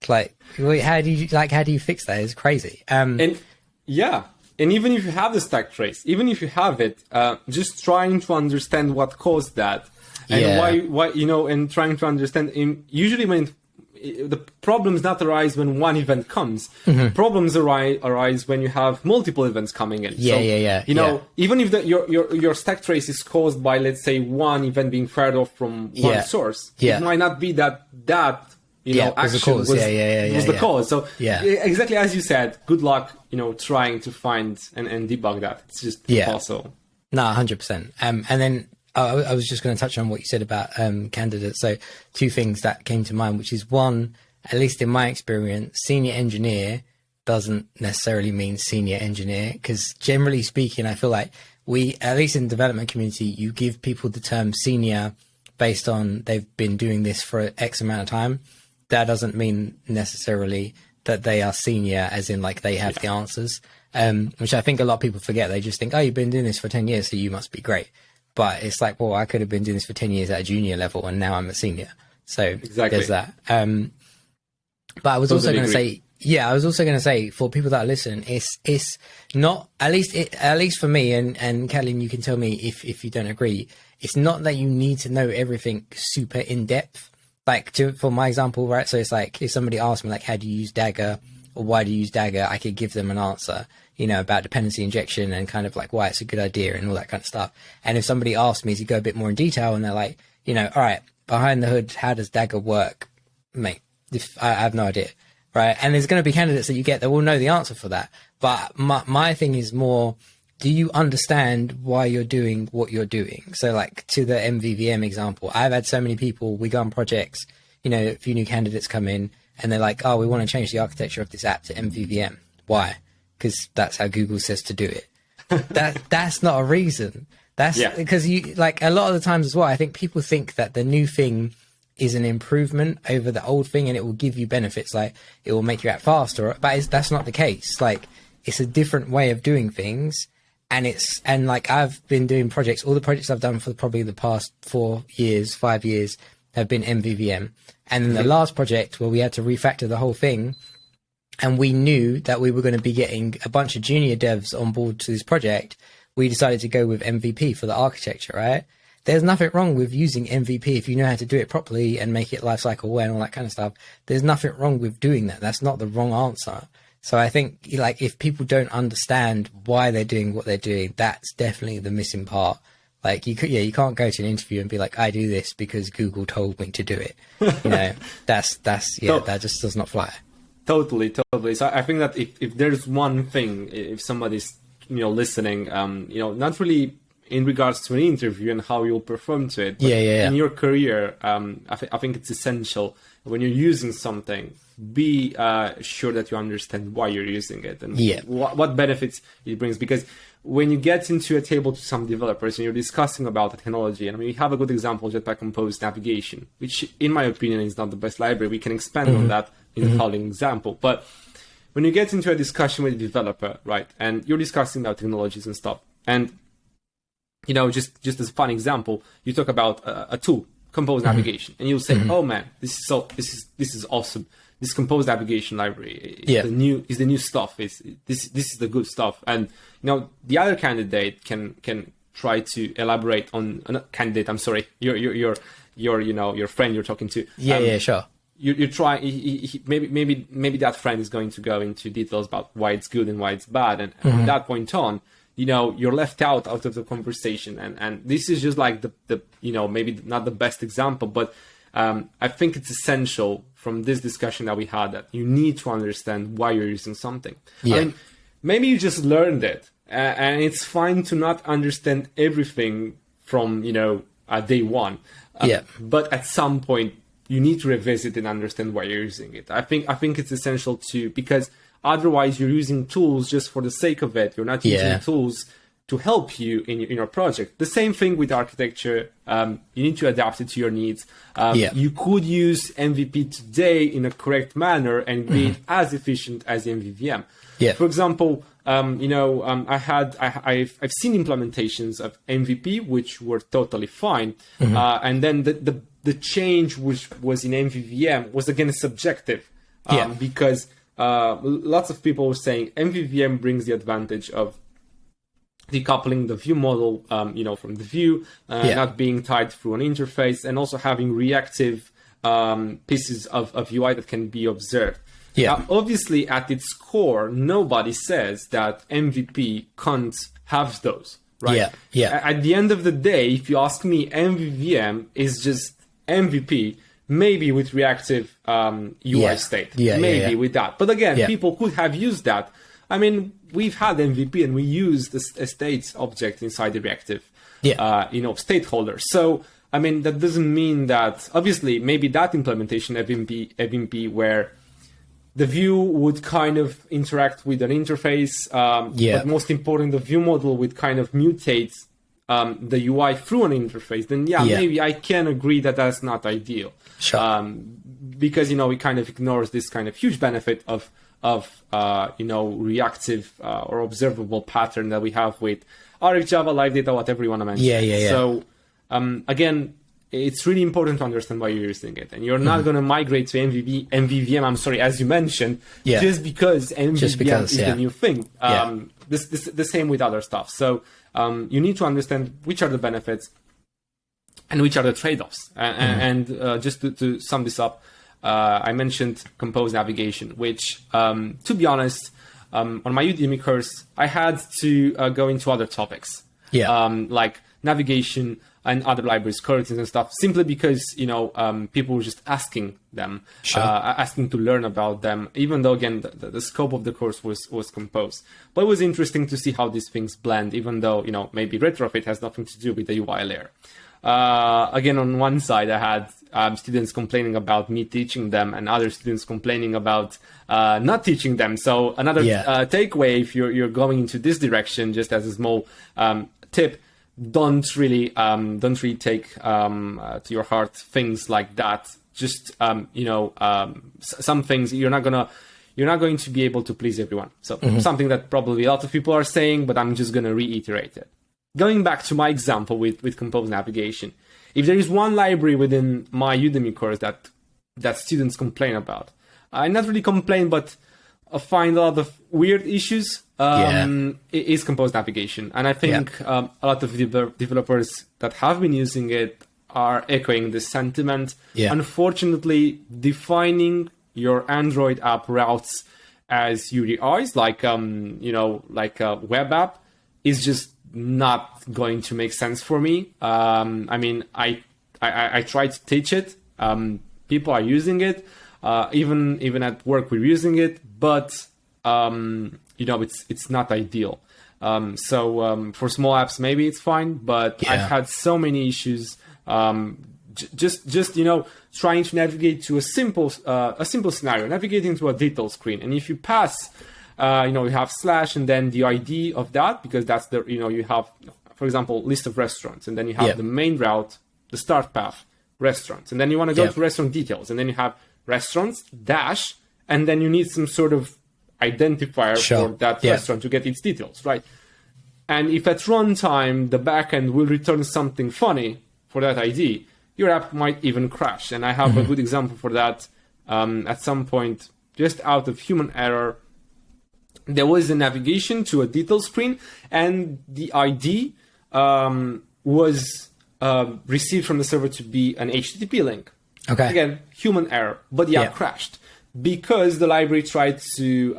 Like, how do you fix that? It's crazy. And even if you have the stack trace, even if you have it, just trying to understand what caused that, and why and trying to understand. Usually, when the problems not arise when one event comes, problems arise when you have multiple events coming in. Even if your stack trace is caused by, let's say, one event being fired off from one source, it might not be that action was the cause. So exactly as you said, good luck, trying to find and debug that. It's just impossible. No, 100%. And then I was just going to touch on what you said about candidates. So two things that came to mind, which is one, at least in my experience, senior engineer doesn't necessarily mean senior engineer, because generally speaking, I feel like at least in the development community, you give people the term senior based on they've been doing this for X amount of time. That doesn't mean necessarily that they are senior, as in like they have the answers, which I think a lot of people forget. They just think, oh, you've been doing this for 10 years, so you must be great. But it's like, well, I could have been doing this for 10 years at a junior level, and now I'm a senior. So there's that. But I was also going to say, I was also going to say, for people that listen, it's not, at least for me, and Catalin, you can tell me if you don't agree, it's not that you need to know everything super in depth. Like, for my example, right? So it's like, if somebody asked me, like, how do you use Dagger, or why do you use Dagger, I could give them an answer. about dependency injection and kind of like why it's a good idea and all that kind of stuff. And if somebody asks me to go a bit more in detail and they're like, all right, behind the hood, how does Dagger work? Mate, I have no idea. Right. And there's going to be candidates that you get that will know the answer for that. But my thing is more, do you understand why you're doing what you're doing? So like to the MVVM example, I've had so many people, we go on projects, a few new candidates come in and they're like, oh, we want to change the architecture of this app to MVVM. Why? Because that's how Google says to do it. That's not a reason. That's because you like a lot of the times as well, I think people think that the new thing is an improvement over the old thing and it will give you benefits, like it will make your app faster, but that's not the case. Like it's a different way of doing things. And like I've been doing projects, all the projects I've done for probably the past 5 years have been MVVM. And then the last project where we had to refactor the whole thing, and we knew that we were going to be getting a bunch of junior devs on board to this project, we decided to go with MVP for the architecture, right? There's nothing wrong with using MVP if you know how to do it properly and make it lifecycle aware and all that kind of stuff. There's nothing wrong with doing that. That's not the wrong answer. So I think like if people don't understand why they're doing what they're doing, that's definitely the missing part. Like you can't go to an interview and be like, I do this because Google told me to do it. That just does not fly. Totally. So I think that if there's one thing, if somebody's listening, not really in regards to an interview and how you'll perform to it, but in your career, I think it's essential when you're using something, be sure that you understand why you're using it and what benefits it brings. Because when you get into a table to some developers and you're discussing about the technology, and we have a good example, Jetpack Compose Navigation, which in my opinion is not the best library. We can expand on that in the following example. But when you get into a discussion with a developer, right, and you're discussing about technologies and stuff, and just as a fun example, you talk about a tool, Compose Navigation, and you'll say, "Oh man, this is awesome. This Compose Navigation library is the new stuff. This is the good stuff." And the other candidate can try to elaborate on candidate. I'm sorry, your friend you're talking to. Sure. You try. Maybe that friend is going to go into details about why it's good and why it's bad, and from that point on, you're left out of the conversation. And this is just like the maybe not the best example, but I think it's essential from this discussion that we had that you need to understand why you're using something. I mean, maybe you just learned it, and it's fine to not understand everything from day one. But at some point, you need to revisit and understand why you're using it. I think it's essential because otherwise you're using tools just for the sake of it. You're not using tools to help you in your project. The same thing with architecture. You need to adapt it to your needs. You could use MVP today in a correct manner and be as efficient as MVVM. For example, I've seen implementations of MVP which were totally fine, and then the change which was in MVVM was again subjective, because lots of people were saying MVVM brings the advantage of decoupling the view model, from the view, not being tied through an interface, and also having reactive pieces of UI that can be observed. Now, obviously, at its core, nobody says that MVP can't have those, right? At the end of the day, if you ask me, MVVM is just MVP, maybe with reactive UI state, with that. But again, people could have used that. I mean, we've had MVP and we used a state object inside the reactive, stakeholder. So, I mean, that doesn't mean that, obviously, maybe that implementation of MVP where the view would kind of interact with an interface, but most important, the view model would kind of mutate the UI through an interface, then maybe I can agree that that's not ideal. Sure. Because, it kind of ignores this kind of huge benefit of reactive or observable pattern that we have with RX Java, live data, whatever you want to mention. So again, it's really important to understand why you're using it, and you're not going to migrate to MVVM. I'm sorry, as you mentioned, just because MVVM is the new thing. The same with other stuff. So you need to understand which are the benefits and which are the trade-offs. And just to sum this up, I mentioned Compose Navigation, which, to be honest, on my Udemy course, I had to go into other topics, like navigation and other libraries, curtains and stuff, simply because, people were just asking them, asking to learn about them, even though, again, the scope of the course was composed. But it was interesting to see how these things blend, even though, maybe retrofit has nothing to do with the UI layer. Again, on one side, I had students complaining about me teaching them and other students complaining about not teaching them. So another takeaway, if you're going into this direction, just as a small tip, don't really take to your heart things like that. Just some things you're not going to be able to please everyone. So something that probably a lot of people are saying, but I'm just going to reiterate it. Going back to my example with composed navigation, if there is one library within my Udemy course that students complain about, I not really complain, but I find a lot of weird issues, is composed navigation. And I think a lot of developers that have been using it are echoing this sentiment. Unfortunately, defining your Android app routes as URIs, like a web app, is just not going to make sense for me. I mean, I try to teach it. People are using it. Even at work, we're using it, but it's not ideal. So for small apps, maybe it's fine, but I've had so many issues. Just trying to navigate to a simple scenario, navigating to a detail screen, and if you pass, you have slash and then the ID of that, because that's the you have, for example, list of restaurants, and then you have the main route, the start path, restaurants, and then you want to go to restaurant details, and then you have restaurants dash, and then you need some sort of identifier for that restaurant to get its details, right? And if at runtime the backend will return something funny for that ID, your app might even crash. And I have a good example for that. At some point, just out of human error, there was a navigation to a detail screen, and the ID was received from the server to be an HTTP link. Okay. Again, human error, but the app crashed because the library tried to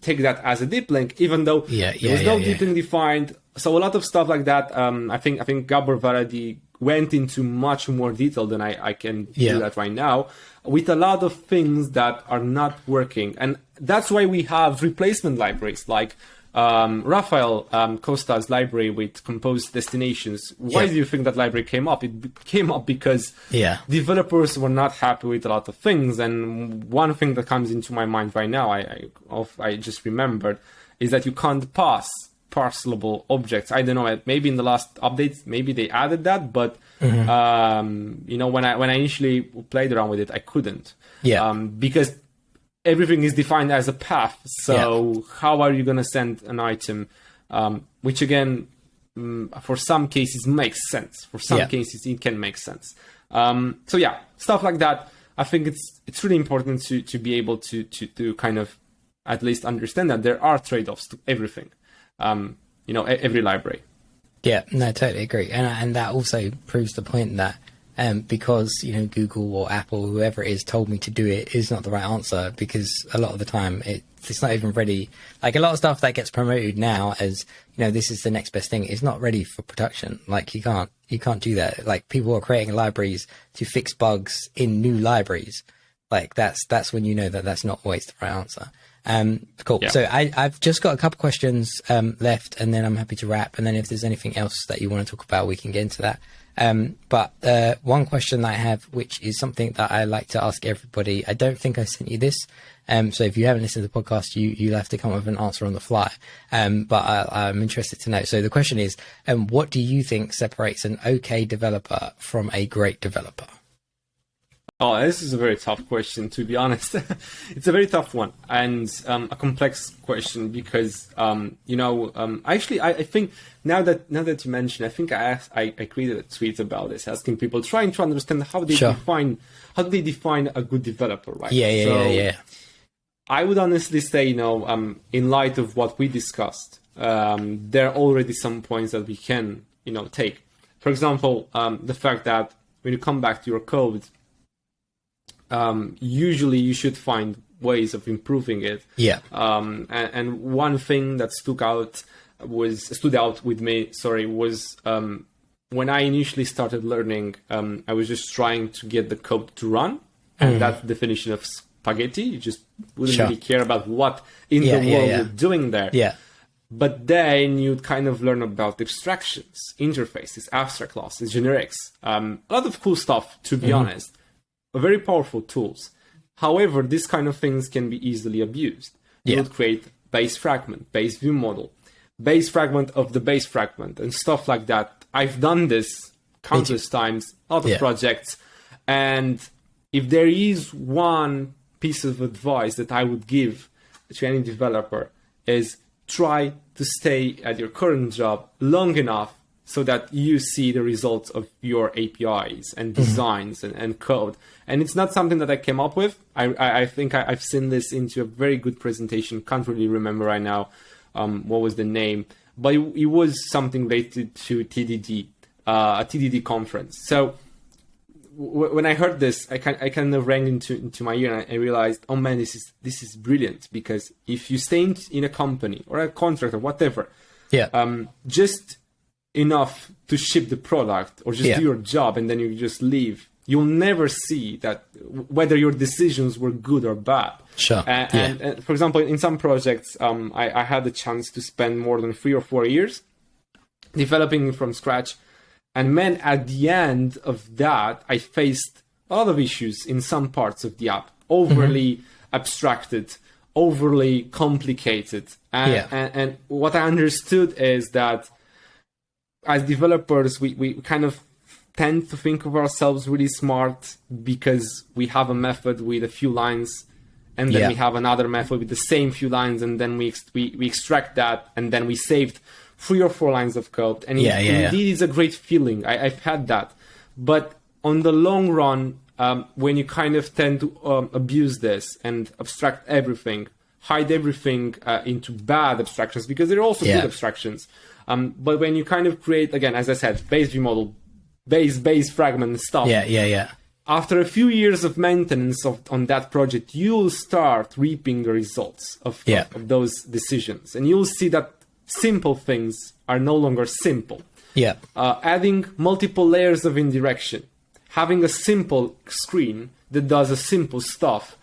take that as a deep link, even though there was no deep link defined. So a lot of stuff like that. I think Gabor Varadi went into much more detail than I can do that right now, with a lot of things that are not working. And that's why we have replacement libraries like Rafael Costa's library with composed destinations. Why do you think that library came up? It came up because developers were not happy with a lot of things. And one thing that comes into my mind right now, I just remembered, is that you can't pass parcelable objects. I don't know, maybe in the last updates, maybe they added that, but when I initially played around with it, I couldn't. Because everything is defined as a path. So how are you going to send an item, which again, for some cases makes sense. For some cases, it can make sense. So stuff like that. I think it's really important to be able to kind of at least understand that there are trade-offs to everything. Every library. Yeah, no, totally agree. And that also proves the point that because, Google or Apple, whoever it is, told me to do it is not the right answer, because a lot of the time it's not even ready. Like a lot of stuff that gets promoted now as, this is the next best thing, is not ready for production. Like you can't do that. Like people are creating libraries to fix bugs in new libraries. Like that's when you know that that's not always the right answer. Cool. Yeah. So I've just got a couple questions left, and then I'm happy to wrap. And then if there's anything else that you want to talk about, we can get into that. But one question that I have, which is something that I like to ask everybody, I don't think I sent you this. So if you haven't listened to the podcast, you'll have to come up with an answer on the fly. But I'm interested to know. So the question is, what do you think separates an okay developer from a great developer? Oh, this is a very tough question, to be honest. It's a very tough one, and a complex question because, actually, I think now that you mention, I think I created a tweet about this, asking people, trying to understand how they define a good developer, right? Yeah. I would honestly say, in light of what we discussed, there are already some points that we can, take. For example, the fact that when you come back to your code, usually you should find ways of improving it. Yeah. And one thing that stood out with me, was when I initially started learning, I was just trying to get the code to run. And that's the definition of spaghetti. You just wouldn't really care about what in the world you're doing there. Yeah. But then you'd kind of learn about abstractions, interfaces, abstract classes, generics, a lot of cool stuff, to be honest. Very powerful tools. However, these kind of things can be easily abused. You would create base fragment, base view model, base fragment of the base fragment, and stuff like that. I've done this countless times, a lot of projects. And if there is one piece of advice that I would give to any developer, is try to stay at your current job long enough so that you see the results of your APIs and designs and code. And it's not something that I came up with. I think I've seen this into a very good presentation. Can't really remember right now what was the name, but it was something related to TDD, a TDD conference. So when I heard this, I kind of rang into my ear, and I realized, oh man, this is brilliant, because if you stay in a company or a contract or whatever, just enough to ship the product or just do your job and then you just leave, you'll never see that whether your decisions were good or bad. Sure. And for example, in some projects, I had the chance to spend more than 3 or 4 years developing from scratch. And man, at the end of that, I faced a lot of issues in some parts of the app. Overly abstracted, overly complicated. And what I understood is that as developers, we kind of tend to think of ourselves really smart because we have a method with a few lines, and then we have another method with the same few lines, and then we extract that, and then we saved 3 or 4 lines of code. And indeed, it's a great feeling. I've had that. But on the long run, when you kind of tend to abuse this and abstract everything, hide everything into bad abstractions, because they're also good abstractions. But when you kind of create, again, as I said, base view model, base fragment stuff. After a few years of maintenance on that project, you'll start reaping the results of those decisions. And you'll see that simple things are no longer simple. Adding multiple layers of indirection, having a simple screen that does a simple stuff,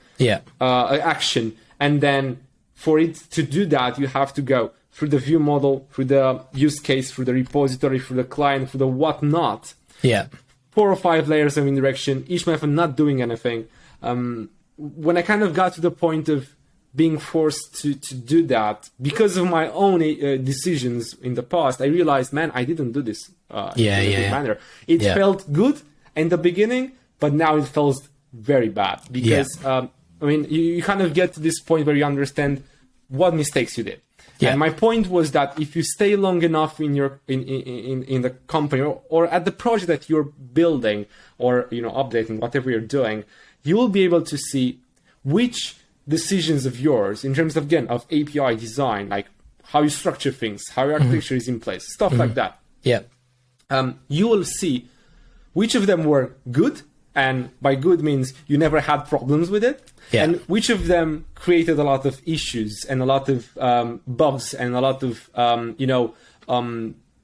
action, and then for it to do that, you have to go through the view model, through the use case, through the repository, through the client, through the whatnot. 4 or 5 layers of indirection, each method not doing anything. When I kind of got to the point of being forced to do that because of my own decisions in the past, I realized, man, I didn't do this in a good manner. It felt good in the beginning, but now it feels very bad because, I mean, you kind of get to this point where you understand what mistakes you did. And my point was that if you stay long enough in your in the company or at the project that you're building or updating, whatever you're doing, you will be able to see which decisions of yours in terms of, again, of API design, like how you structure things, how your architecture is in place, stuff like that. You will see which of them were good, and by good means you never had problems with it, and which of them created a lot of issues and a lot of bugs and a lot of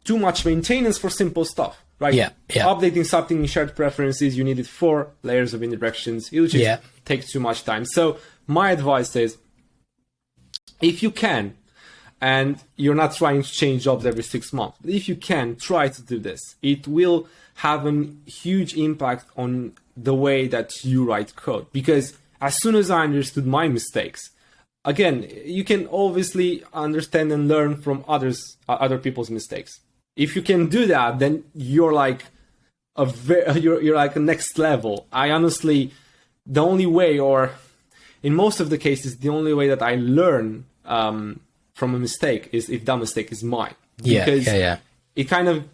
too much maintenance for simple stuff, right? Updating something in shared preferences, you needed 4 layers of indirections. It would just take too much time. So my advice is, if you can, and you're not trying to change jobs every 6 months, but if you can, try to do this. It will have a huge impact on the way that you write code. Because as soon as I understood my mistakes, again, you can obviously understand and learn from other people's mistakes. If you can do that, then you're like you're like a next level. I honestly, the only way, or in most of the cases, the only way that I learn from a mistake is if that mistake is mine. Because it kind of,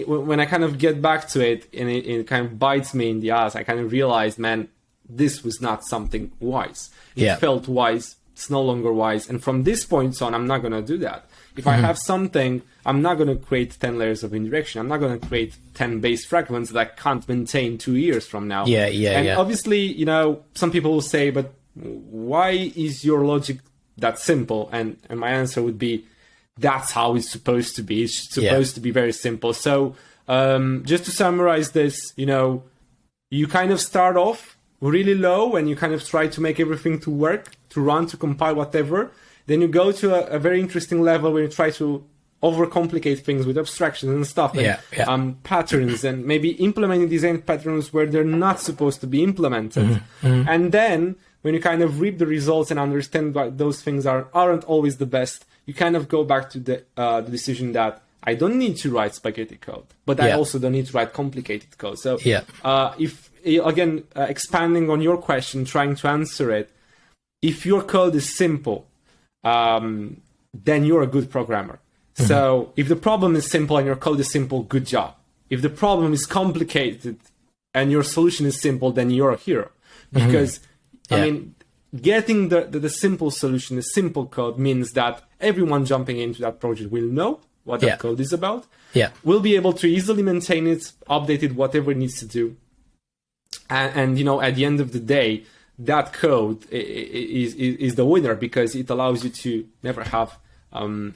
when I kind of get back to it and it kind of bites me in the ass, I kind of realize, man, this was not something wise. It felt wise. It's no longer wise. And from this point on, I'm not going to do that. If I have something, I'm not going to create 10 layers of indirection. I'm not going to create 10 base fragments that I can't maintain 2 years from now. And obviously, some people will say, but why is your logic that simple? And my answer would be, that's how it's supposed to be. It's supposed to be very simple. So just to summarize this, you kind of start off really low and you kind of try to make everything to work, to run, to compile, whatever. Then you go to a very interesting level where you try to overcomplicate things with abstractions and stuff, and patterns, and maybe implementing design patterns where they're not supposed to be implemented. And then when you kind of reap the results and understand why those things aren't always the best, you kind of go back to the decision that I don't need to write spaghetti code, but I also don't need to write complicated code. So if, again, expanding on your question, trying to answer it, if your code is simple, then you're a good programmer. So if the problem is simple and your code is simple, good job. If the problem is complicated and your solution is simple, then you're a hero. Because, I mean, getting the simple solution, the simple code, means that everyone jumping into that project will know what that code is about. Will be able to easily maintain it, update it, whatever it needs to do. And at the end of the day, that code is the winner, because it allows you to never have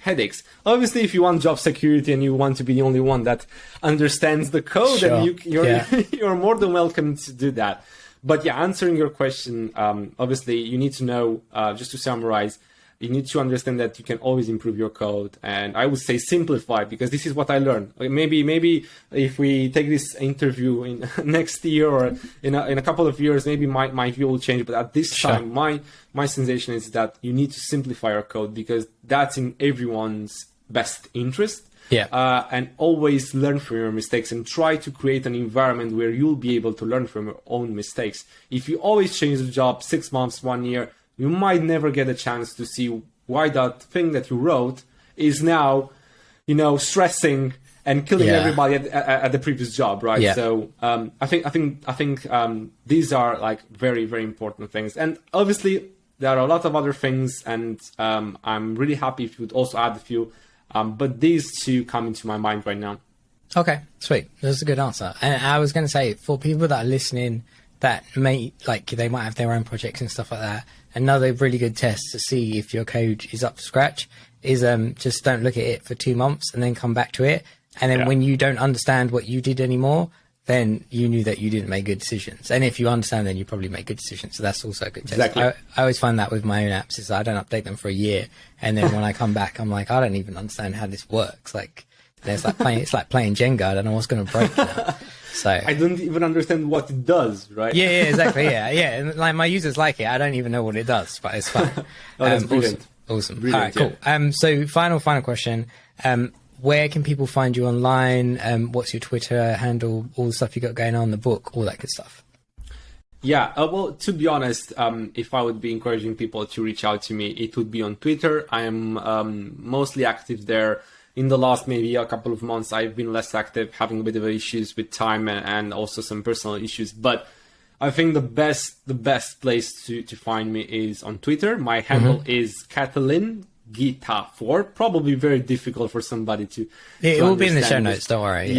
headaches. Obviously, if you want job security and you want to be the only one that understands the code, then you're more than welcome to do that. But answering your question, obviously you need to know, just to summarize, you need to understand that you can always improve your code. And I would say simplify, because this is what I learned. Maybe if we take this interview in next year or in a couple of years, maybe my view will change. But at this time, my sensation is that you need to simplify your code, because that's in everyone's best interest. And always learn from your mistakes and try to create an environment where you'll be able to learn from your own mistakes. If you always change the job 6 months, 1 year, you might never get a chance to see why that thing that you wrote is now, stressing and killing everybody at the previous job, right? So I think these are like very, very important things. And obviously there are a lot of other things, and I'm really happy if you'd also add a few. But these two come into my mind right now. Okay, sweet. That's a good answer. And I was going to say, for people that are listening that they might have their own projects and stuff like that, another really good test to see if your code is up to scratch is just don't look at it for 2 months and then come back to it. And then when you don't understand what you did anymore, then you knew that you didn't make good decisions. And if you understand, then you probably make good decisions. So that's also a good test. Exactly. I always find that with my own apps is I don't update them for a year. And then when I come back, I'm like, I don't even understand how this works. Like, it's like playing Jenga. I don't know what's going to break now. So I don't even understand what it does, right? Yeah, exactly. Yeah. And like my users like it. I don't even know what it does, but it's fun. That's brilliant. Awesome. Brilliant, all right, cool. So final question. Where can people find you online? What's your Twitter handle? All the stuff you got going on, the book, all that good stuff. Yeah, well, to be honest, if I would be encouraging people to reach out to me, it would be on Twitter. I am mostly active there. In the last maybe a couple of months, I've been less active, having a bit of issues with time and also some personal issues. But I think the best place to find me is on Twitter. My handle is Catalin. Ghita 4, probably very difficult for somebody to it will be in the show notes, don't worry.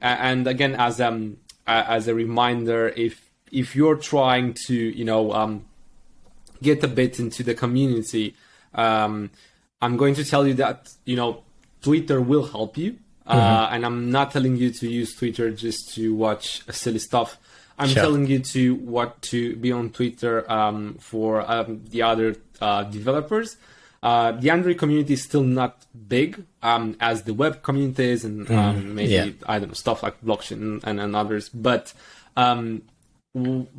And again, as a reminder, if you're trying to get a bit into the community, I'm going to tell you that Twitter will help you, and I'm not telling you to use Twitter just to watch silly stuff. I'm telling you to be on Twitter for the other developers. The Android community is still not big as the web community is, and I don't know, stuff like blockchain and others. But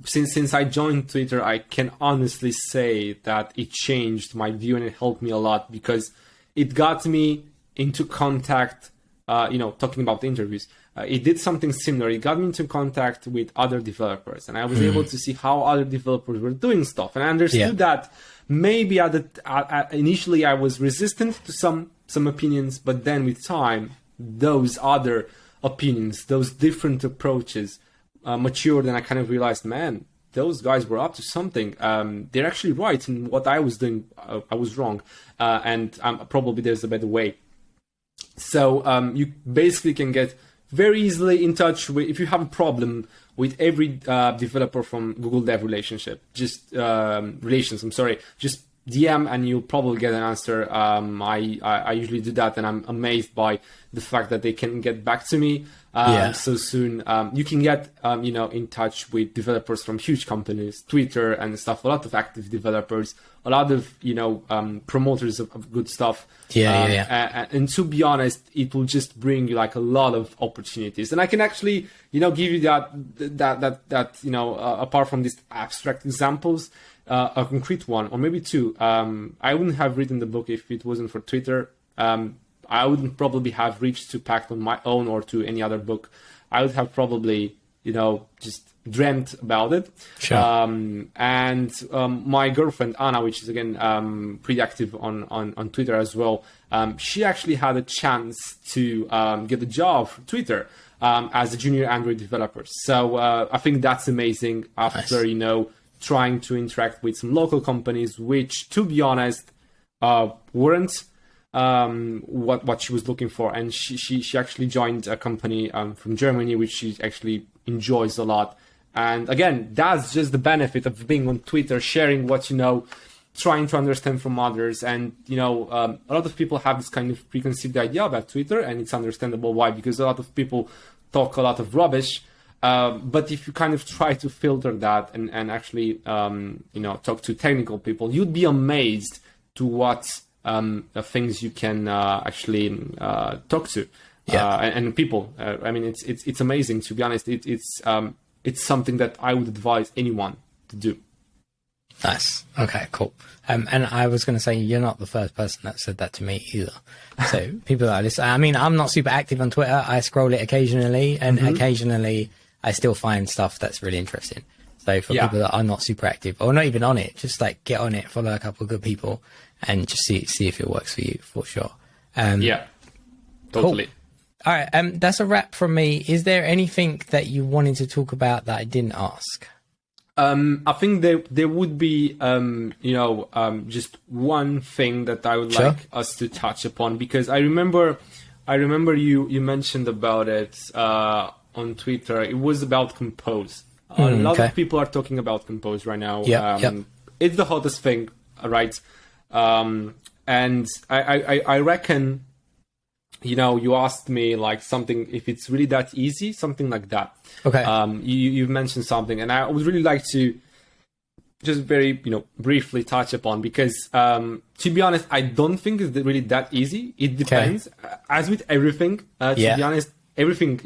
since I joined Twitter, I can honestly say that it changed my view and it helped me a lot, because it got me into contact. Talking about interviews. It did something similar. It got me into contact with other developers, and I was able to see how other developers were doing stuff. And I understood that maybe initially I was resistant to some opinions, but then with time, those other opinions, those different approaches matured, and I kind of realized, man, those guys were up to something. They're actually right, and what I was doing, I was wrong, and probably there's a better way. So you basically can get very easily in touch with, if you have a problem with every developer from Google Dev just DM and you'll probably get an answer. I usually do that, and I'm amazed by the fact that they can get back to me so soon. You can get in touch with developers from huge companies, Twitter and stuff. A lot of active developers, a lot of promoters of good stuff. And to be honest, it will just bring you like a lot of opportunities. And I can actually give you that apart from these abstract examples, a concrete one, or maybe two. I wouldn't have written the book if it wasn't for Twitter. I wouldn't probably have reached to Pact on my own or to any other book. I would have probably, just dreamt about it. Sure. My girlfriend, Anna, which is again pretty active on Twitter as well, she actually had a chance to get a job for Twitter as a junior Android developer. So I think that's amazing after, trying to interact with some local companies, which, to be honest, weren't what she was looking for. And she actually joined a company from Germany, which she actually enjoys a lot. And again, that's just the benefit of being on Twitter, sharing what you know, trying to understand from others. And a lot of people have this kind of preconceived idea about Twitter, and it's understandable why, because a lot of people talk a lot of rubbish. But if you kind of try to filter that and actually, talk to technical people, you'd be amazed to what things you can actually talk to and people. It's amazing, to be honest. It's something that I would advise anyone to do. Nice. Okay, cool. And I was going to say, you're not the first person that said that to me either. So people that listen, I'm not super active on Twitter. I scroll it occasionally, and occasionally I still find stuff that's really interesting. So for people that are not super active or not even on it, just like get on it, follow a couple of good people, and just see if it works for you, for sure. Totally. Cool. All right. That's a wrap from me. Is there anything that you wanted to talk about that I didn't ask? I think there would be, just one thing that I would like us to touch upon, because I remember you mentioned about it on Twitter. It was about Compose. A lot of people are talking about Compose right now. It's the hottest thing, right? And I reckon, you asked me like something, if it's really that easy, something like that. Okay. You've mentioned something, and I would really like to just very, briefly touch upon, because to be honest, I don't think it's really that easy. It depends. As with everything, to be honest, everything,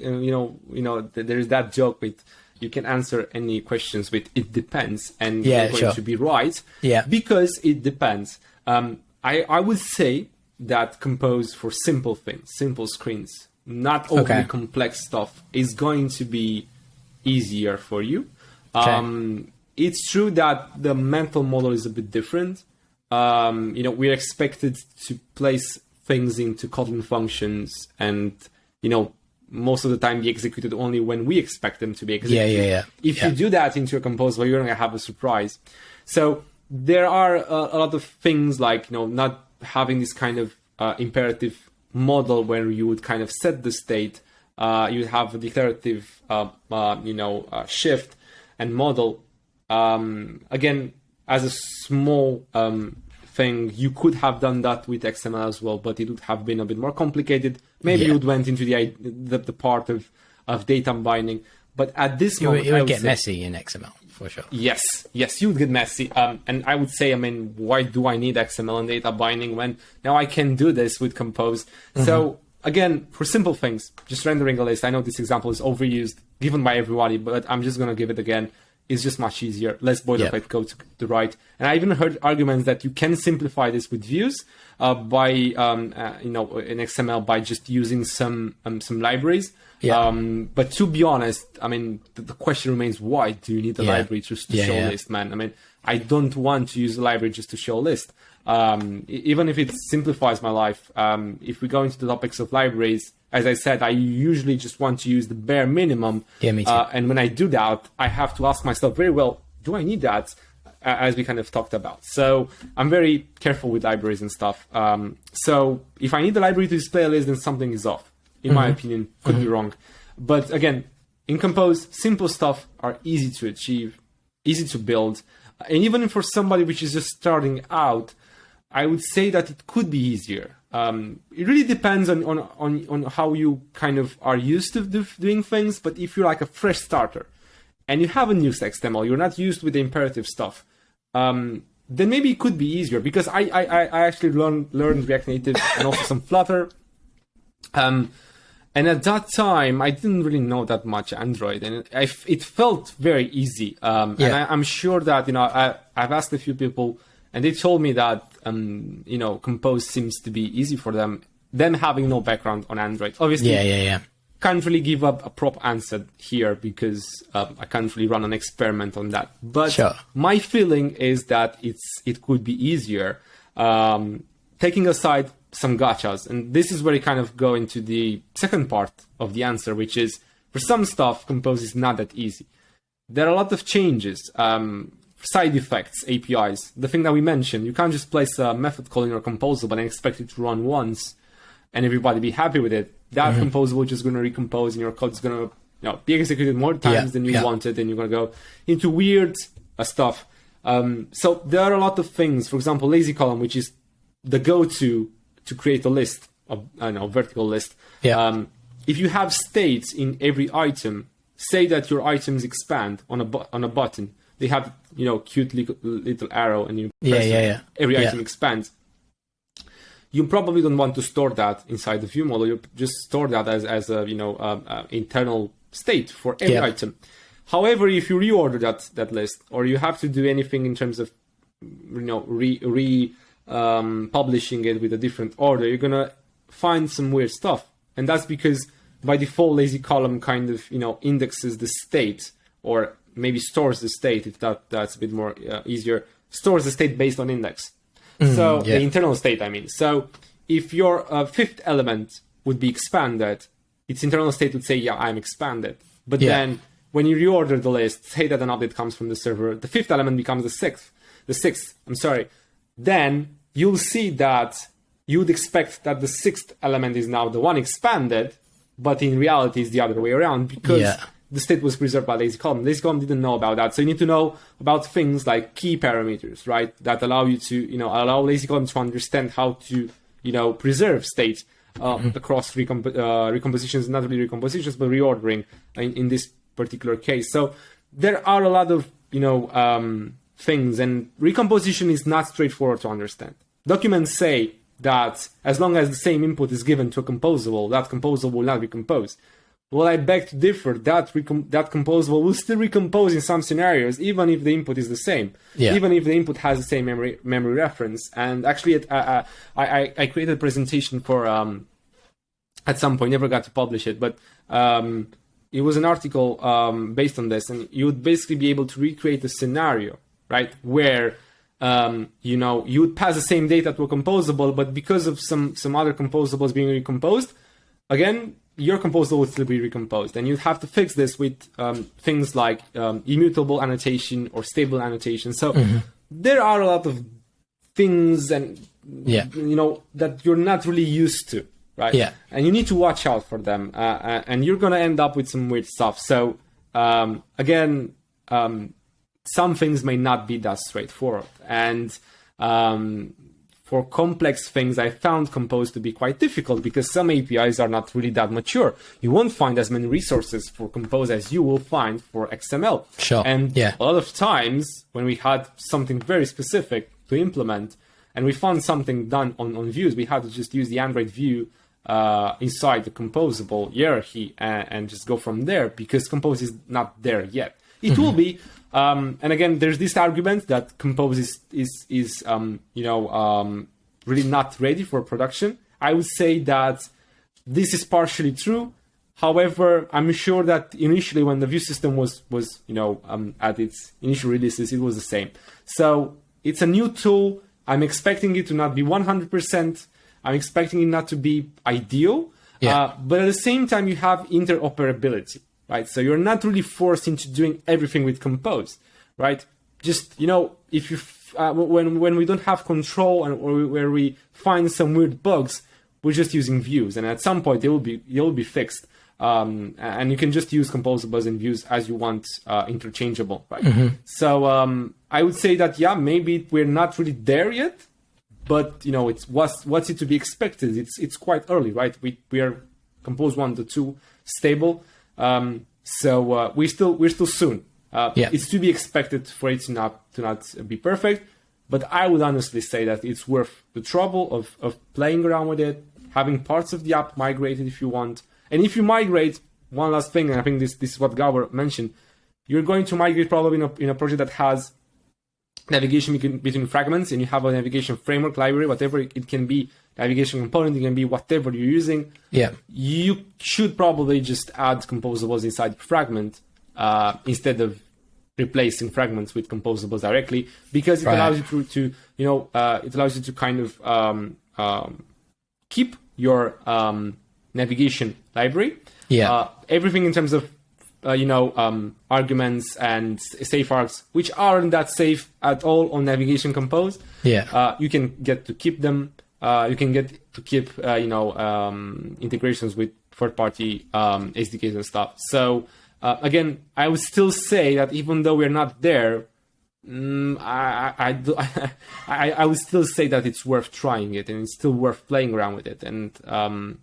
there's that joke with, you can answer any questions with "it depends," and you're going to be right. Because it depends. I would say that Compose for simple things, simple screens, not overly complex stuff, is going to be easier for you. It's true that the mental model is a bit different. We're expected to place things into Kotlin functions, and most of the time be executed only when we expect them to be executed. If you do that into a Compose, you're going to have a surprise. So there are a lot of things like, not having this kind of imperative model where you would kind of set the state. You would have a declarative, shift and model. Again, as a small thing, you could have done that with XML as well, but it would have been a bit more complicated. Maybe you would went into the part of data binding, but at this moment, it would get messy in XML for sure. Yes, you would get messy. And I would say, why do I need XML and data binding when now I can do this with Compose? So again, for simple things, just rendering a list. I know this example is overused, given by everybody, but I'm just going to give it again. It's just much easier, less boilerplate code to the right. And I even heard arguments that you can simplify this with views by in XML by just using some libraries. But to be honest, the question remains, why do you need a library just to show a list, man? I don't want to use a library just to show a list. Even if it simplifies my life, if we go into the topics of libraries, as I said, I usually just want to use the bare minimum. Me too. And when I do that, I have to ask myself very well, do I need that? As we kind of talked about. So I'm very careful with libraries and stuff. So if I need the library to display a list, then something is off. In my opinion, could be wrong. But again, in Compose, simple stuff are easy to achieve, easy to build. And even for somebody which is just starting out, I would say that it could be easier. It really depends on how you kind of are used to doing things. But if you're like a fresh starter and you haven't used XML, you're not used with the imperative stuff, then maybe it could be easier, because I actually learned React Native and also some Flutter. And at that time, I didn't really know that much Android, and it felt very easy. And I'm sure that, I've asked a few people, and they told me that, Compose seems to be easy for them having no background on Android. Obviously, can't really give up a prop answer here, because I can't really run an experiment on that. But my feeling is that it could be easier, taking aside some gotchas. And this is where you kind of go into the second part of the answer, which is, for some stuff, Compose is not that easy. There are a lot of changes, side effects, APIs. The thing that we mentioned, you can't just place a method call in your composable and expect it to run once and everybody be happy with it. That composable is just going to recompose, and your code is going to be executed more times than you wanted, and you're going to go into weird stuff. So there are a lot of things. For example, lazy column, which is the go-to to create a list, vertical list. If you have states in every item, say that your items expand on a button. They have cute little arrow, and you press every item expands. You probably don't want to store that inside the view model. You just store that as a internal state for every item. However, if you reorder that list, or you have to do anything in terms of publishing it with a different order, you're gonna find some weird stuff. And that's because by default, lazy column kind of indexes the state, or maybe stores the state, if that's a bit more easier, stores the state based on index. The internal state, I mean. So if your fifth element would be expanded, its internal state would say, I'm expanded. But then when you reorder the list, say that an update comes from the server, the fifth element becomes the sixth, then you'll see that you would expect that the sixth element is now the one expanded, but in reality it's the other way around, because the state was preserved by lazy column. Lazy column didn't know about that. So you need to know about things like key parameters, right? That allow you to, allow lazy column to understand how to, preserve state across recompositions, not really recompositions, but reordering in this particular case. So there are a lot of, things, and recomposition is not straightforward to understand. Documents say that as long as the same input is given to a composable, that composable will not be composed. Well, I beg to differ. That composable will still recompose in some scenarios, even if the input is the same, even if the input has the same memory reference. And actually, I created a presentation for at some point, never got to publish it, but it was an article based on this, and you would basically be able to recreate a scenario, right, where you would pass the same data to a composable, but because of some other composables being recomposed, again, your composable would still be recomposed. And you'd have to fix this with things like immutable annotation or stable annotation. So there are a lot of things and that you're not really used to, right? And you need to watch out for them, and you're gonna end up with some weird stuff. So again, some things may not be that straightforward, and for complex things, I found Compose to be quite difficult, because some APIs are not really that mature. You won't find as many resources for Compose as you will find for XML. And a lot of times when we had something very specific to implement, and we found something done on views, we had to just use the Android view inside the composable hierarchy and just go from there, because Compose is not there yet. It will be. And again, there's this argument that Compose is really not ready for production. I would say that this is partially true. However, I'm sure that initially, when the view system was at its initial releases, it was the same. So it's a new tool. I'm expecting it to not be 100%. I'm expecting it not to be ideal. But at the same time, you have interoperability. Right, so you're not really forced into doing everything with Compose, right? Just if you when we don't have control or where we find some weird bugs, we're just using views, and at some point they will be fixed. and you can just use composables and views as you want, interchangeable, right? So I would say that, yeah, maybe we're not really there yet, but, it's what's it to be expected? It's quite early, right? We are Compose 1 to 2 stable. So we're still soon. It's to be expected for it to not be perfect, but I would honestly say that it's worth the trouble of playing around with it, having parts of the app migrated if you want. And if you migrate, one last thing, and I think this is what Gabor mentioned, you're going to migrate probably in a project that has navigation between fragments, and you have a navigation framework library, whatever it can be, navigation component, it can be whatever you're using. You should probably just add composables inside the fragment instead of replacing fragments with composables directly, because it allows you to it allows you to kind of keep your navigation library. Everything in terms of arguments and safe args, which aren't that safe at all on Navigation Compose. You can get to keep them. You can get to keep integrations with third-party SDKs and stuff. So again, I would still say that even though we're not there, I would still say that it's worth trying it, and it's still worth playing around with it, and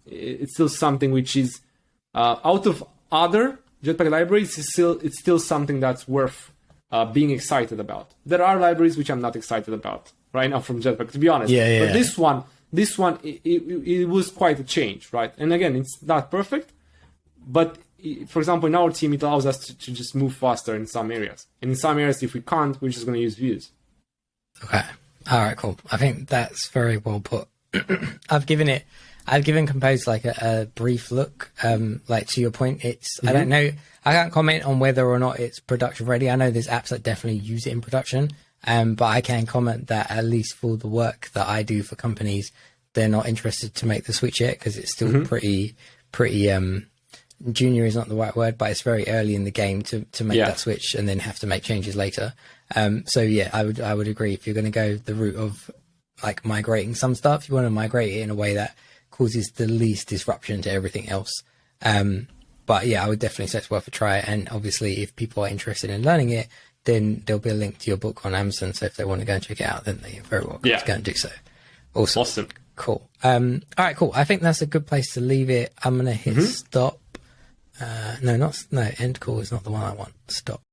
it's still something which is out of other Jetpack libraries. It's still something that's worth being excited about. There are libraries which I'm not excited about right now from Jetpack, to be honest. But this one, it was quite a change, right? And again, it's not perfect, but for example, in our team, it allows us to just move faster in some areas. And in some areas, if we can't, we're just going to use views. Okay. All right, cool. I think that's very well put. I've given Compose like a brief look. Like to your point, I don't know, I can't comment on whether or not it's production ready. I know there's apps that definitely use it in production. But I can comment that at least for the work that I do for companies, they're not interested to make the switch yet because it's still pretty junior is not the right word, but it's very early in the game to make that switch and then have to make changes later. So yeah, I would agree. If you're going to go the route of like migrating some stuff, you want to migrate it in a way that causes the least disruption to everything else. But yeah, I would definitely say it's worth a try. And obviously, if people are interested in learning it, then there'll be a link to your book on Amazon. So if they want to go and check it out, then they're very welcome to go and do so. Awesome. Cool. All right, cool. I think that's a good place to leave it. I'm going to hit stop. End call is not the one I want. Stop.